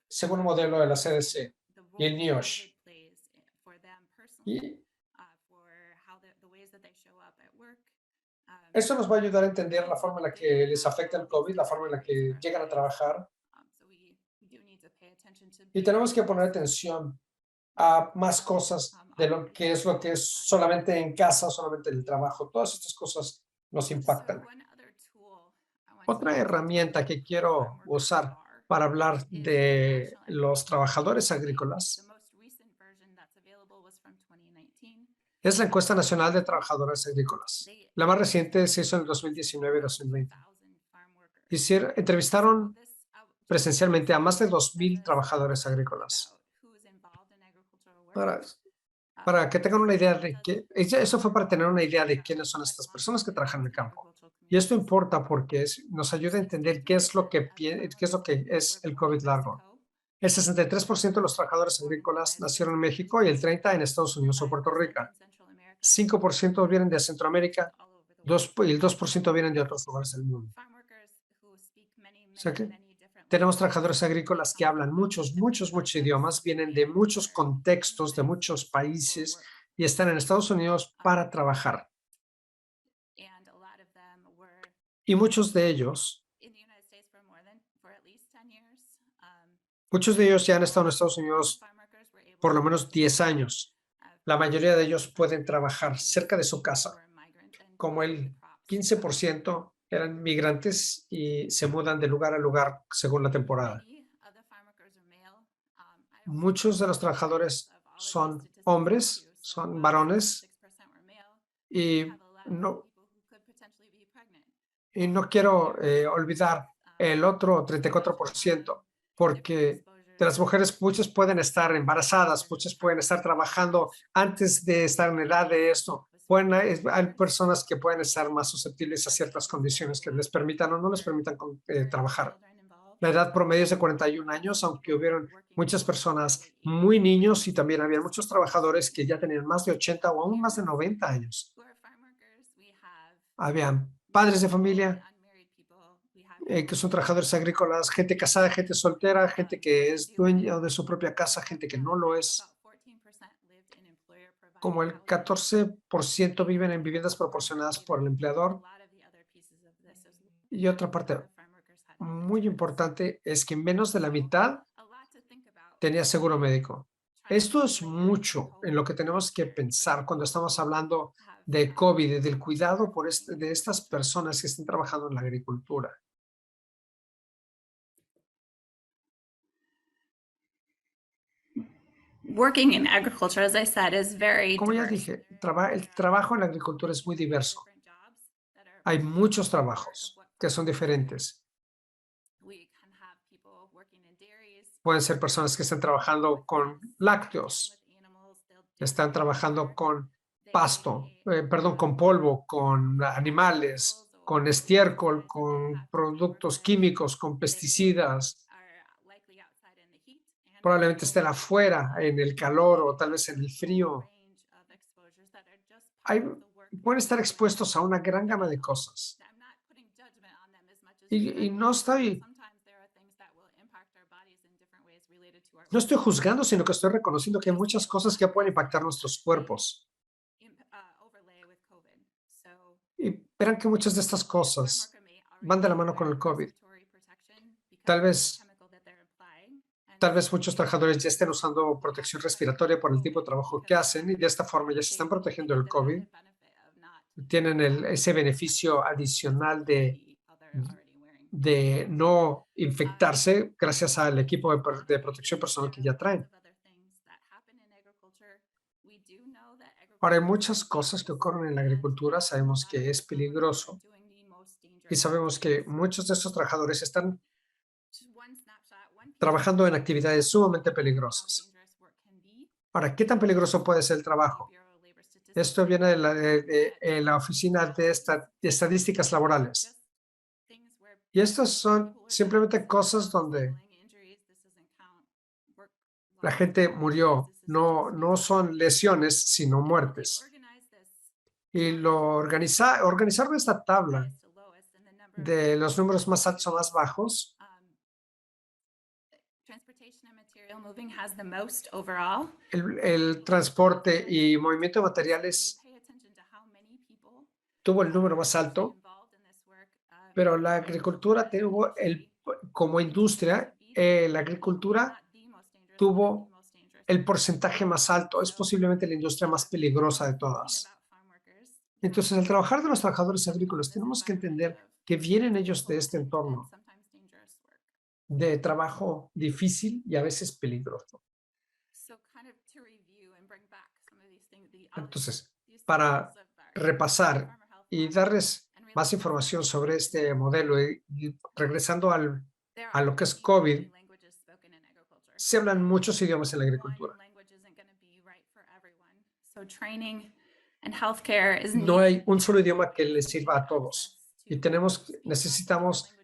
Speaker 1: según el modelo de la CDC y el NIOSH. Y esto nos va a ayudar a entender la forma en la que les afecta el COVID, la forma en la que llegan a trabajar. Y tenemos que poner atención a más cosas de lo que es solamente en casa, solamente en el trabajo. Todas estas cosas nos impactan. Otra herramienta que quiero usar para hablar de los trabajadores agrícolas es la encuesta nacional de trabajadores agrícolas. La más reciente se hizo en el 2019 y 2020. Entrevistaron presencialmente a más de 2,000 trabajadores agrícolas. Para que tengan una idea de eso fue para tener una idea de quiénes son estas personas que trabajan en el campo. Y esto importa porque nos ayuda a entender qué es lo que es el COVID largo. El 63% de los trabajadores agrícolas nacieron en México y el 30% en Estados Unidos o Puerto Rico. 5% vienen de Centroamérica y el 2% vienen de otros lugares del mundo. O sea que tenemos trabajadores agrícolas que hablan muchos idiomas, vienen de muchos contextos, de muchos países y están en Estados Unidos para trabajar. Y muchos de ellos ya han estado en Estados Unidos por lo menos 10 años. La mayoría de ellos pueden trabajar cerca de su casa, como el 15% eran migrantes y se mudan de lugar a lugar según la temporada. Muchos de los trabajadores son hombres, son varones, y no quiero olvidar el otro 34%, porque de las mujeres, muchas pueden estar embarazadas, muchas pueden estar trabajando antes de estar en edad de esto. Hay personas que pueden estar más susceptibles a ciertas condiciones que les permitan o no les permitan trabajar. La edad promedio es de 41 años, aunque hubieron muchas personas muy niños y también había muchos trabajadores que ya tenían más de 80 o aún más de 90 años. Habían padres de familia que son trabajadores agrícolas, gente casada, gente soltera, gente que es dueña de su propia casa, gente que no lo es. Como el 14% viven en viviendas proporcionadas por el empleador. Y otra parte muy importante es que menos de la mitad tenía seguro médico. Esto es mucho en lo que tenemos que pensar cuando estamos hablando de COVID y del cuidado de estas personas que están trabajando en la agricultura.
Speaker 4: Working in agriculture, as I said, is very
Speaker 1: Como ya
Speaker 4: diverse.
Speaker 1: dije, el trabajo en la agricultura es muy diverso. Hay muchos trabajos que son diferentes. Pueden ser personas que están trabajando con lácteos, están trabajando con pasto, con polvo, con animales, con estiércol, con productos químicos, con pesticidas. Probablemente estén afuera en el calor o tal vez en el frío. Hay, pueden estar expuestos a una gran gama de cosas. Y no estoy juzgando, sino que estoy reconociendo que hay muchas cosas que pueden impactar nuestros cuerpos. Y verán que muchas de estas cosas van de la mano con el COVID. Tal vez muchos trabajadores ya estén usando protección respiratoria por el tipo de trabajo que hacen y de esta forma ya se están protegiendo del COVID. Tienen ese beneficio adicional de no infectarse gracias al equipo de protección personal que ya traen. Ahora, hay muchas cosas que ocurren en la agricultura. Sabemos que es peligroso y sabemos que muchos de estos trabajadores están trabajando en actividades sumamente peligrosas. Ahora, ¿qué tan peligroso puede ser el trabajo? Esto viene de la Oficina de Estadísticas Laborales. Y estas son simplemente cosas donde la gente murió. No son lesiones, sino muertes. Y organizar esta tabla de los números más altos o más bajos, el transporte y movimiento de materiales tuvo el número más alto, pero la agricultura tuvo como industria, la agricultura tuvo el porcentaje más alto. Es posiblemente la industria más peligrosa de todas. Entonces, al trabajar de los trabajadores agrícolas, tenemos que entender que vienen ellos de este entorno de trabajo difícil y a veces peligroso. Entonces, para repasar y darles más información sobre este modelo y regresando a lo que es COVID, se hablan muchos idiomas en la agricultura. No hay un solo idioma que les sirva a todos y necesitamos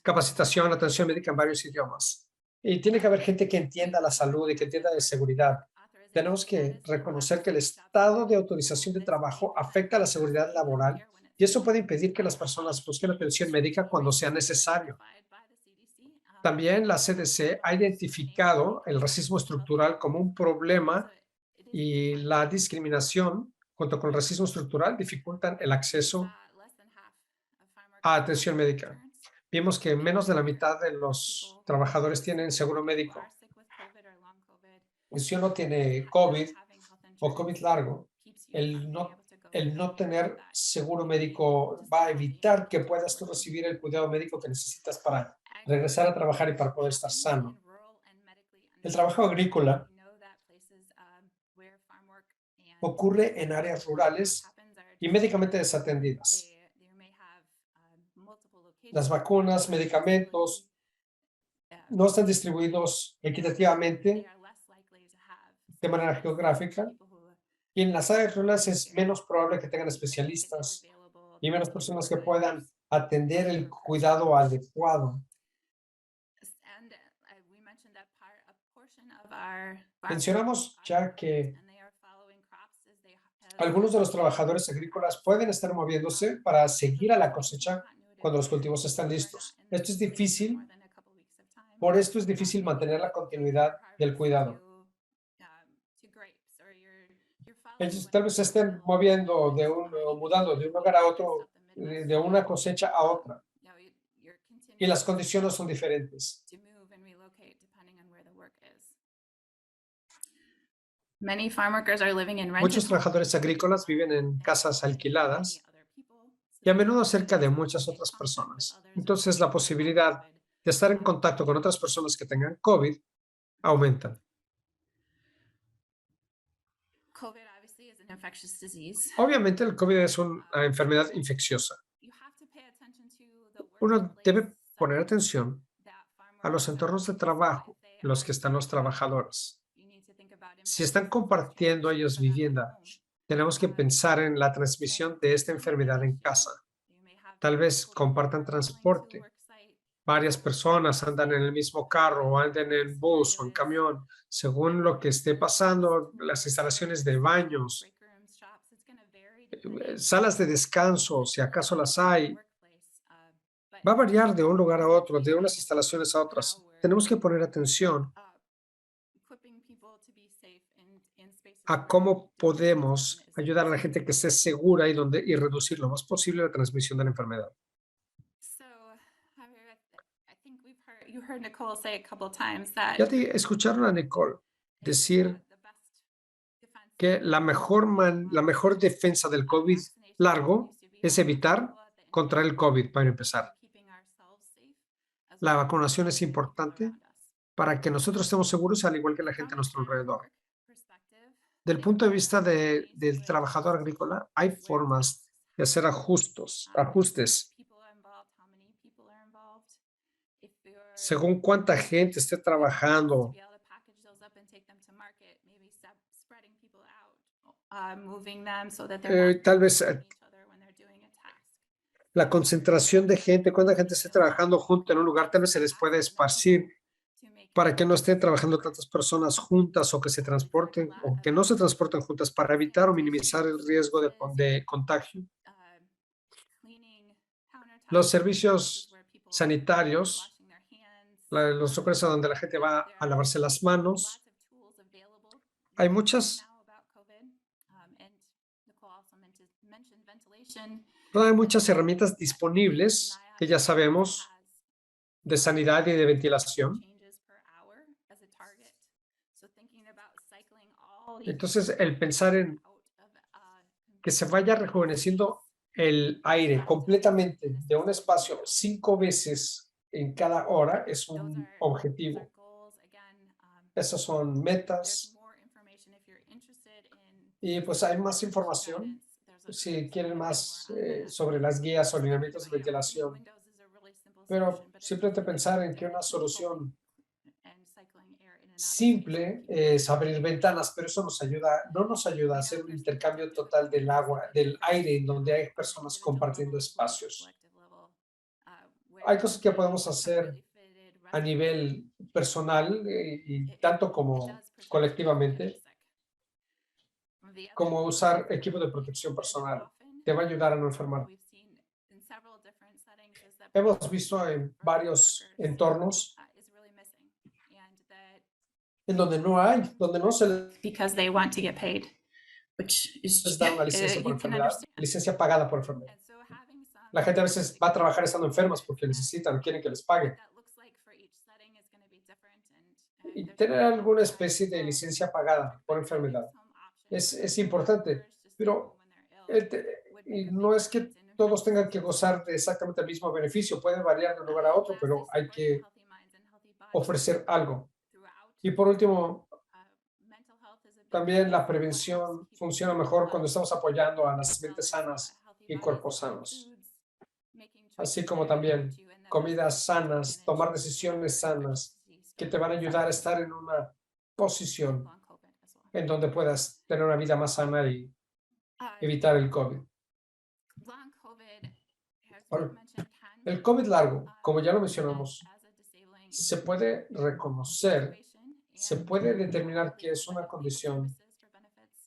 Speaker 1: capacitación, atención médica en varios idiomas. Y tiene que haber gente que entienda la salud y que entienda de seguridad. Tenemos que reconocer que el estado de autorización de trabajo afecta a la seguridad laboral y eso puede impedir que las personas busquen atención médica cuando sea necesario. También la CDC ha identificado el racismo estructural como un problema y la discriminación, junto con el racismo estructural, dificultan el acceso a atención médica. Vimos que menos de la mitad de los trabajadores tienen seguro médico. Y si uno tiene COVID o COVID largo, el no tener seguro médico va a evitar que puedas tú recibir el cuidado médico que necesitas para regresar a trabajar y para poder estar sano. El trabajo agrícola ocurre en áreas rurales y médicamente desatendidas. Las vacunas, medicamentos no están distribuidos equitativamente de manera geográfica y en las áreas rurales es menos probable que tengan especialistas y menos personas que puedan atender el cuidado adecuado. Mencionamos ya que algunos de los trabajadores agrícolas pueden estar moviéndose para seguir a la cosecha cuando los cultivos están listos. Esto es difícil, por esto es difícil mantener la continuidad del cuidado. Ellos tal vez se estén moviendo o mudando de un lugar a otro, de una cosecha a otra, y las condiciones son diferentes.
Speaker 4: Many farm workers are living in rented
Speaker 1: Muchos
Speaker 4: homes
Speaker 1: trabajadores agrícolas viven en casas
Speaker 4: and
Speaker 1: alquiladas
Speaker 4: many other people.
Speaker 1: y a menudo cerca de muchas otras personas. Entonces, la posibilidad de estar en contacto con otras personas que tengan COVID aumenta.
Speaker 4: COVID obviously is an infectious disease.
Speaker 1: Obviamente, el COVID es una enfermedad infecciosa.
Speaker 4: You have to pay attention to the
Speaker 1: Uno debe
Speaker 4: workplace
Speaker 1: poner
Speaker 4: setting
Speaker 1: atención
Speaker 4: that farm
Speaker 1: a los
Speaker 4: workers are
Speaker 1: entornos de
Speaker 4: in. So
Speaker 1: trabajo
Speaker 4: if they
Speaker 1: en los
Speaker 4: are
Speaker 1: que están los trabajadores.
Speaker 4: you need to think about
Speaker 1: Si están
Speaker 4: infectious
Speaker 1: compartiendo
Speaker 4: transmission
Speaker 1: ellos
Speaker 4: for them at
Speaker 1: vivienda,
Speaker 4: home.
Speaker 1: tenemos que pensar en la transmisión de esta enfermedad en casa. Tal vez compartan transporte. Varias personas andan en el mismo carro o andan en bus o en camión, según lo que esté pasando, las instalaciones de baños, salas de descanso, si acaso las hay, va a variar de un lugar a otro, de unas instalaciones a otras. Tenemos que poner atención a cómo podemos ayudar a la gente que esté segura y reducir lo más posible la transmisión de la enfermedad.
Speaker 4: So, Javier, I think you heard Nicole say a couple times that
Speaker 1: Ya te escucharon a Nicole decir
Speaker 4: the best defense
Speaker 1: que la mejor defensa del COVID largo es evitar contra el COVID, para empezar. La vacunación es importante para que nosotros estemos seguros, al igual que la gente a nuestro alrededor. Del punto de vista del trabajador agrícola, hay formas de hacer ajustes según cuánta gente esté trabajando. Tal vez la concentración de gente, cuánta gente esté trabajando junto en un lugar, tal vez se les puede esparcir para que no estén trabajando tantas personas juntas o que se transporten o que no se transporten juntas para evitar o minimizar el riesgo de contagio. Los servicios sanitarios, los lugares a donde la gente va a lavarse las manos. Hay muchas herramientas disponibles que ya sabemos de sanidad y de ventilación. Entonces, el pensar en que se vaya rejuveneciendo el aire completamente de un espacio 5 veces en cada hora es un objetivo. Esas son metas. Y pues hay más información si quieren más sobre las guías o lineamientos de ventilación. Pero simplemente pensar en que una solución simple es abrir ventanas, pero eso no nos ayuda a hacer un intercambio total del aire en donde hay personas compartiendo espacios. Hay cosas que podemos hacer a nivel personal y tanto como colectivamente, como usar equipo de protección personal. Te va a ayudar a no enfermar. Hemos visto en varios entornos en donde no se
Speaker 4: because they want to get paid, which is
Speaker 1: les da una licencia por
Speaker 4: you can
Speaker 1: enfermedad,
Speaker 4: understand.
Speaker 1: licencia pagada por enfermedad.
Speaker 4: And so having some
Speaker 1: La gente a veces va a trabajar estando enfermas porque necesitan, quieren que les paguen.
Speaker 4: that looks like for each setting is going to be different
Speaker 1: Y
Speaker 4: there's
Speaker 1: tener
Speaker 4: really
Speaker 1: alguna
Speaker 4: different
Speaker 1: especie de
Speaker 4: options.
Speaker 1: licencia pagada por enfermedad es importante, pero y no es que todos tengan que gozar de exactamente el mismo beneficio, puede variar de un lugar a otro, pero hay que ofrecer algo. Y por último, también la prevención funciona mejor cuando estamos apoyando a las mentes sanas y cuerpos sanos, así como también comidas sanas, tomar decisiones sanas que te van a ayudar a estar en una posición en donde puedas tener una vida más sana y evitar el COVID. El COVID largo, como ya lo mencionamos, se puede reconocer, se puede determinar que es una condición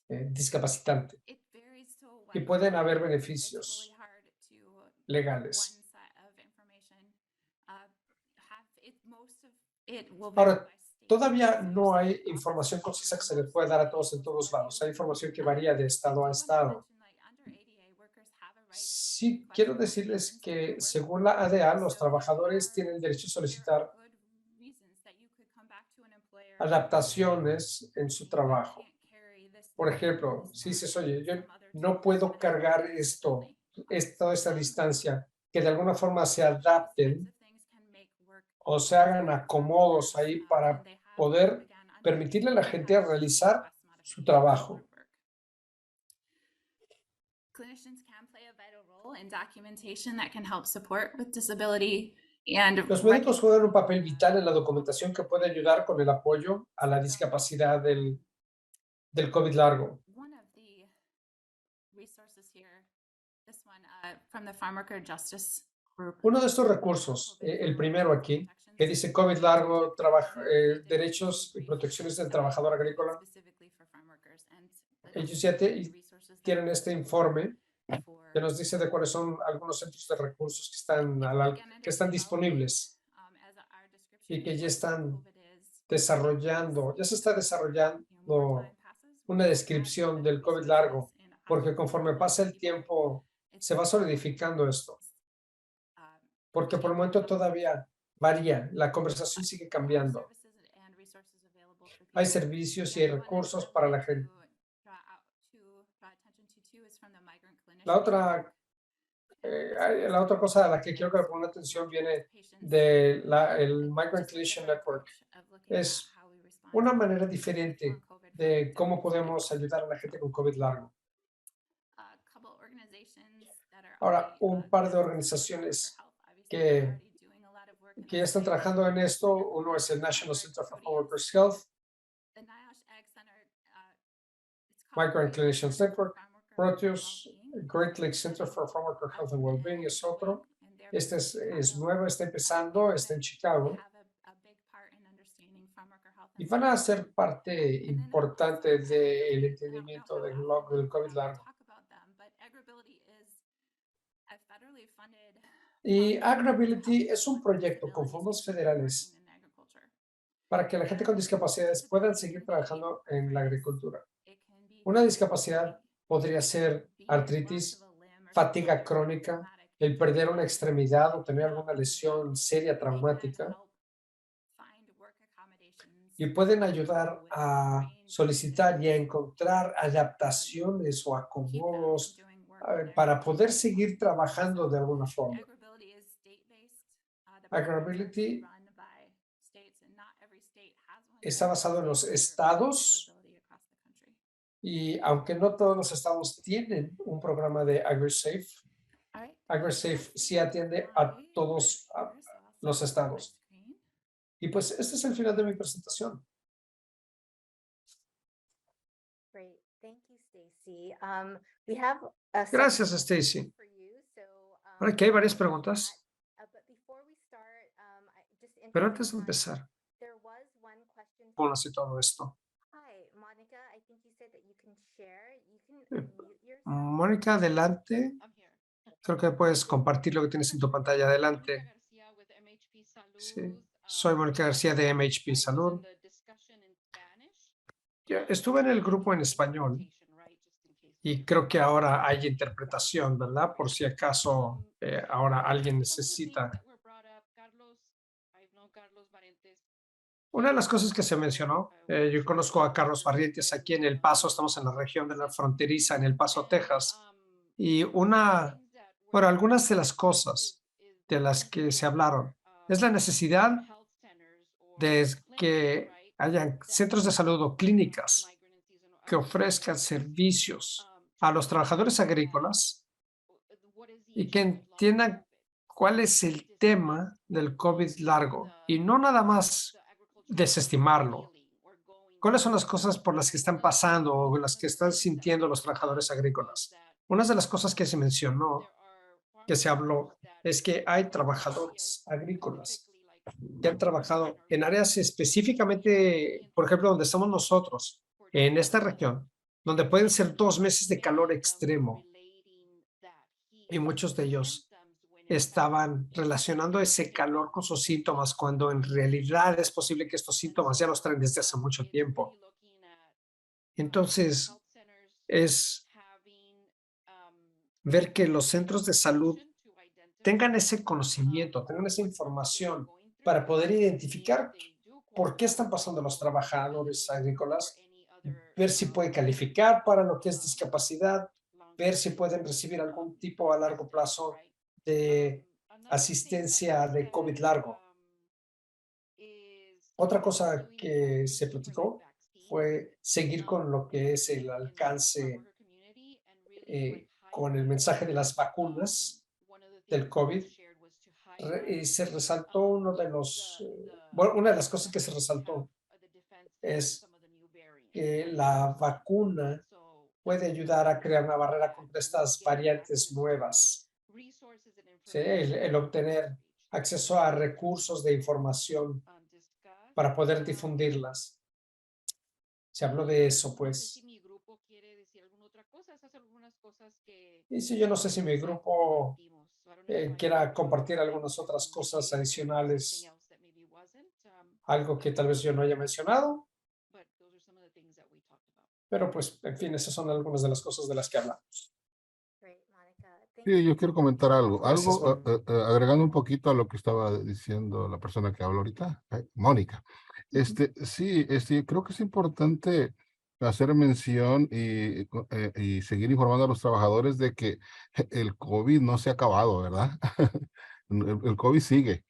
Speaker 1: discapacitante y pueden haber beneficios legales. Ahora, todavía no hay información concisa que se le pueda dar a todos en todos lados. Hay información que varía de estado a estado. Sí, quiero decirles que según la ADA, los trabajadores tienen derecho a solicitar adaptaciones en su trabajo. Por ejemplo, si dices, oye, yo no puedo cargar toda esta distancia, que de alguna forma se adapten o se hagan acomodos ahí para poder permitirle a la gente a realizar su trabajo.
Speaker 4: Clinicians can play a vital role in documentation that can help support with disability and
Speaker 1: Los médicos juegan un papel vital en la documentación que puede ayudar con el apoyo a la discapacidad del COVID largo.
Speaker 4: one of the resources here, this one from the Farm Worker Justice Group.
Speaker 1: Uno de estos recursos, el primero aquí, que dice COVID largo, derechos y protecciones del trabajador agrícola, ellos ya tienen este informe que nos dice de cuáles son algunos centros de recursos que están disponibles y que ya están desarrollando, ya se está desarrollando una descripción del COVID largo, porque conforme pasa el tiempo se va solidificando esto, porque por el momento todavía varía, la conversación sigue cambiando. Hay servicios y hay recursos para la gente. La otra cosa a la que quiero que le pongan atención viene del Migrant Clinician Network. Es una manera diferente de cómo podemos ayudar a la gente con COVID largo. Ahora, un par de organizaciones que ya están trabajando en esto. Uno es el National Center for Farm Workers Health, Migrant Clinicians Network, Proteus, Great Lakes Center for Farm Worker Health and Wellbeing es otro. Este es nuevo, está empezando, está en Chicago. Y van a ser parte importante del entendimiento del COVID largo. Y Agribility es un proyecto con fondos federales para que la gente con discapacidades puedan seguir trabajando en la agricultura. Una discapacidad podría ser artritis, fatiga crónica, el perder una extremidad o tener alguna lesión seria traumática. Y pueden ayudar a solicitar y a encontrar adaptaciones o acomodos para poder seguir trabajando de alguna forma. Agribility está basado en los estados y aunque no todos los estados tienen un programa de AgriSafe, AgriSafe sí atiende a todos los estados. Y pues este es el final de mi presentación. Gracias, Stacy. Ahora que hay varias preguntas, pero antes de empezar, conoce todo esto. Mónica, adelante. Creo que puedes compartir lo que tienes en tu pantalla. Adelante. Sí. Soy Mónica García de MHP Salud. Estuve en el grupo en español y creo que ahora hay interpretación, ¿verdad? Por si acaso ahora alguien necesita. Una de las cosas que se mencionó, yo conozco a Carlos Barrientos aquí en El Paso, estamos en la región de la fronteriza, en El Paso, Texas, y algunas de las cosas de las que se hablaron es la necesidad de que hayan centros de salud o clínicas que ofrezcan servicios a los trabajadores agrícolas y que entiendan cuál es el tema del COVID largo y no nada más desestimarlo. ¿Cuáles son las cosas por las que están pasando o las que están sintiendo los trabajadores agrícolas? Una de las cosas que se mencionó, que se habló, es que hay trabajadores agrícolas que han trabajado en áreas específicamente, por ejemplo, donde estamos nosotros, en esta región, donde pueden ser 2 meses de calor extremo. Y muchos de ellos estaban relacionando ese calor con sus síntomas, cuando en realidad es posible que estos síntomas ya los traen desde hace mucho tiempo. Entonces, es ver que los centros de salud tengan ese conocimiento, tengan esa información para poder identificar por qué están pasando los trabajadores agrícolas, ver si puede calificar para lo que es discapacidad, ver si pueden recibir algún tipo a largo plazo de asistencia de COVID largo. Otra cosa que se platicó fue seguir con lo que es el alcance con el mensaje de las vacunas del COVID. Y se resaltó bueno, una de las cosas que se resaltó es que la vacuna puede ayudar a crear una barrera contra estas variantes nuevas. ¿Sí? El obtener acceso a recursos de información para poder difundirlas. Se habló de eso, pues. Y sí, yo no sé si mi grupo quiera compartir algunas otras cosas adicionales, algo que tal vez yo no haya mencionado, pero pues, en fin, esas son algunas de las cosas de las que hablamos.
Speaker 2: Great, Monica. Thank
Speaker 5: Sí, yo
Speaker 2: you.
Speaker 5: quiero comentar algo,
Speaker 1: Gracias, Mónica.
Speaker 5: agregando un poquito a lo que estaba diciendo la persona que habló ahorita, Mónica. Sí, creo que es importante hacer mención y seguir informando a los trabajadores de que el COVID no se ha acabado, ¿verdad? El COVID sigue,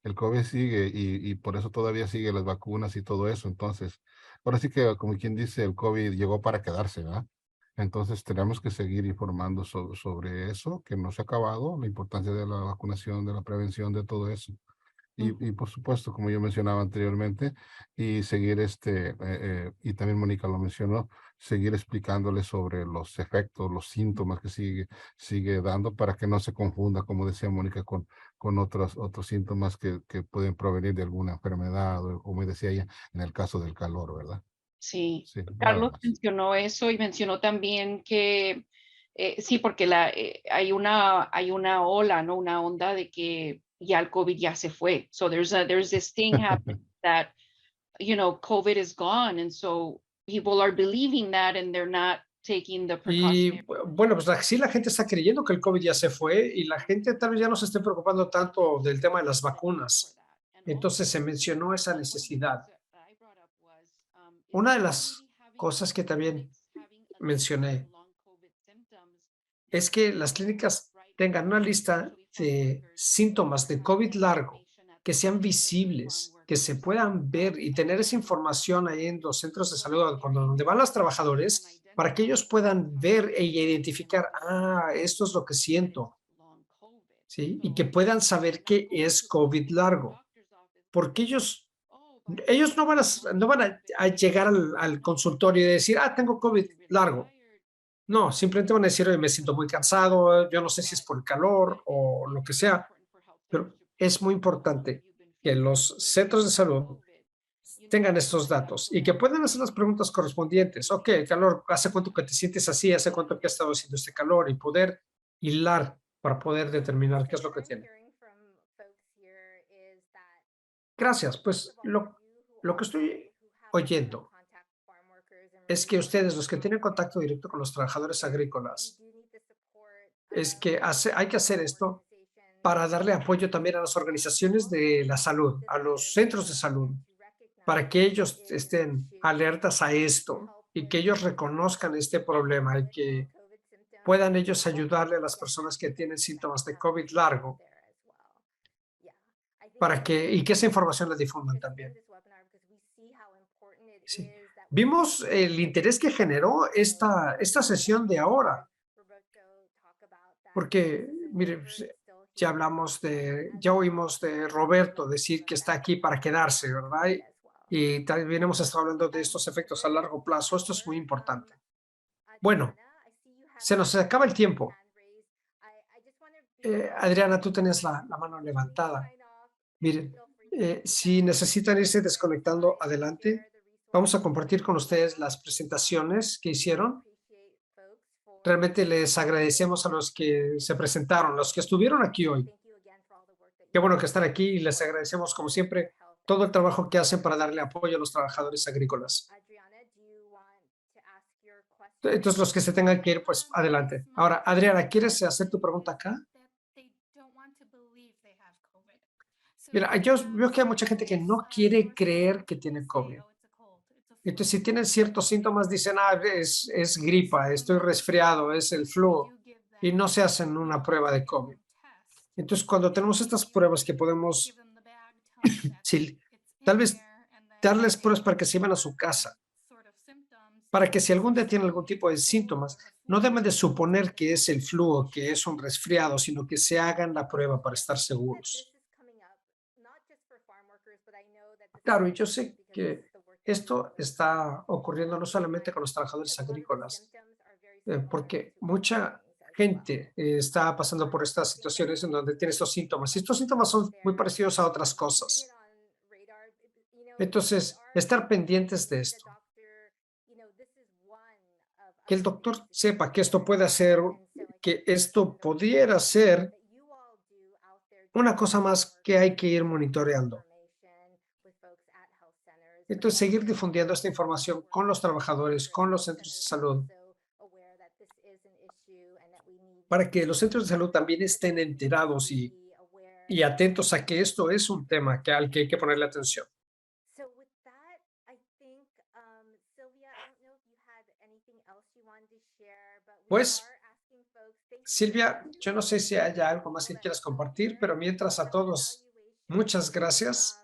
Speaker 5: el COVID sigue y por eso todavía sigue las vacunas y todo eso. Entonces, ahora sí que, como quien dice, el COVID llegó para quedarse, ¿verdad? Entonces tenemos que seguir informando sobre eso, que no se ha acabado, la importancia de la vacunación, de la prevención, de todo eso. Y por supuesto, como yo mencionaba anteriormente, y seguir y también Mónica lo mencionó, seguir explicándole sobre los efectos, los síntomas que sigue dando para que no se confunda, como decía Mónica, con otros síntomas que pueden provenir de alguna enfermedad, o como decía ella, en el caso del calor, ¿verdad?
Speaker 6: Sí,
Speaker 5: Sí, nada
Speaker 6: Carlos
Speaker 5: más.
Speaker 6: mencionó eso y mencionó también que sí, porque hay una ola, ¿no? Una onda de que ya el COVID ya se fue. So there's this thing happening that, COVID is gone. And so people are believing that and they're not taking the
Speaker 1: Y
Speaker 6: precautionary.
Speaker 1: bueno, pues sí, la gente está creyendo que el COVID ya se fue y la gente tal vez ya no se esté preocupando tanto del tema de las vacunas. Entonces se mencionó esa necesidad. Una de las cosas que también mencioné es que las clínicas tengan una lista de síntomas de COVID largo que sean visibles, que se puedan ver y tener esa información ahí en los centros de salud donde van los trabajadores para que ellos puedan ver e identificar, esto es lo que siento, ¿sí? Y que puedan saber qué es COVID largo, porque ellos no van a llegar al consultorio y decir, tengo COVID largo. No, simplemente van a decir, "Oye, me siento muy cansado, yo no sé si es por el calor o lo que sea", pero es muy importante que los centros de salud tengan estos datos y que puedan hacer las preguntas correspondientes. Ok, calor, ¿hace cuánto que te sientes así? ¿Hace cuánto que ha estado haciendo este calor? Y poder hilar para poder determinar qué es lo que tiene. Gracias. Pues lo que estoy oyendo es que ustedes, los que tienen contacto directo con los trabajadores agrícolas, es que hay que hacer esto para darle apoyo también a las organizaciones de la salud, a los centros de salud, para que ellos estén alertas a esto y que ellos reconozcan este problema y que puedan ellos ayudarle a las personas que tienen síntomas de COVID largo y que esa información la difundan también. Sí. Vimos el interés que generó esta sesión de ahora, porque, mire, ya oímos de Roberto decir que está aquí para quedarse, ¿verdad? Y también hemos estado hablando de estos efectos a largo plazo. Esto es muy importante. Bueno, se nos acaba el tiempo. Adriana, tú tenías la mano levantada. Miren, si necesitan irse desconectando, adelante. Vamos a compartir con ustedes las presentaciones que hicieron. Realmente les agradecemos a los que se presentaron, los que estuvieron aquí hoy. Qué bueno que están aquí y les agradecemos, como siempre, todo el trabajo que hacen para darle apoyo a los trabajadores agrícolas. Entonces, los que se tengan que ir, pues adelante. Ahora, Adriana, ¿quieres hacer tu pregunta acá? Mira, yo veo que hay mucha gente que no quiere creer que tiene COVID. Entonces, si tienen ciertos síntomas, dicen, es gripa, estoy resfriado, es el flu, y no se hacen una prueba de COVID. Entonces, cuando tenemos estas pruebas que podemos, sí, tal vez darles pruebas para que se vayan a su casa, para que si algún día tienen algún tipo de síntomas, no deben de suponer que es el flu o que es un resfriado, sino que se hagan la prueba para estar seguros. Claro, y yo sé que esto está ocurriendo no solamente con los trabajadores agrícolas, porque mucha gente está pasando por estas situaciones en donde tiene estos síntomas. Y estos síntomas son muy parecidos a otras cosas. Entonces, estar pendientes de esto. Que el doctor sepa que esto puede hacer, que esto pudiera ser una cosa más que hay que ir monitoreando. Entonces, seguir difundiendo esta información con los trabajadores, con los centros de salud, para que los centros de salud también estén enterados y atentos a que esto es un tema al que hay que ponerle atención. Pues, Silvia, yo no sé si haya algo más que quieras compartir, pero mientras a todos, muchas gracias.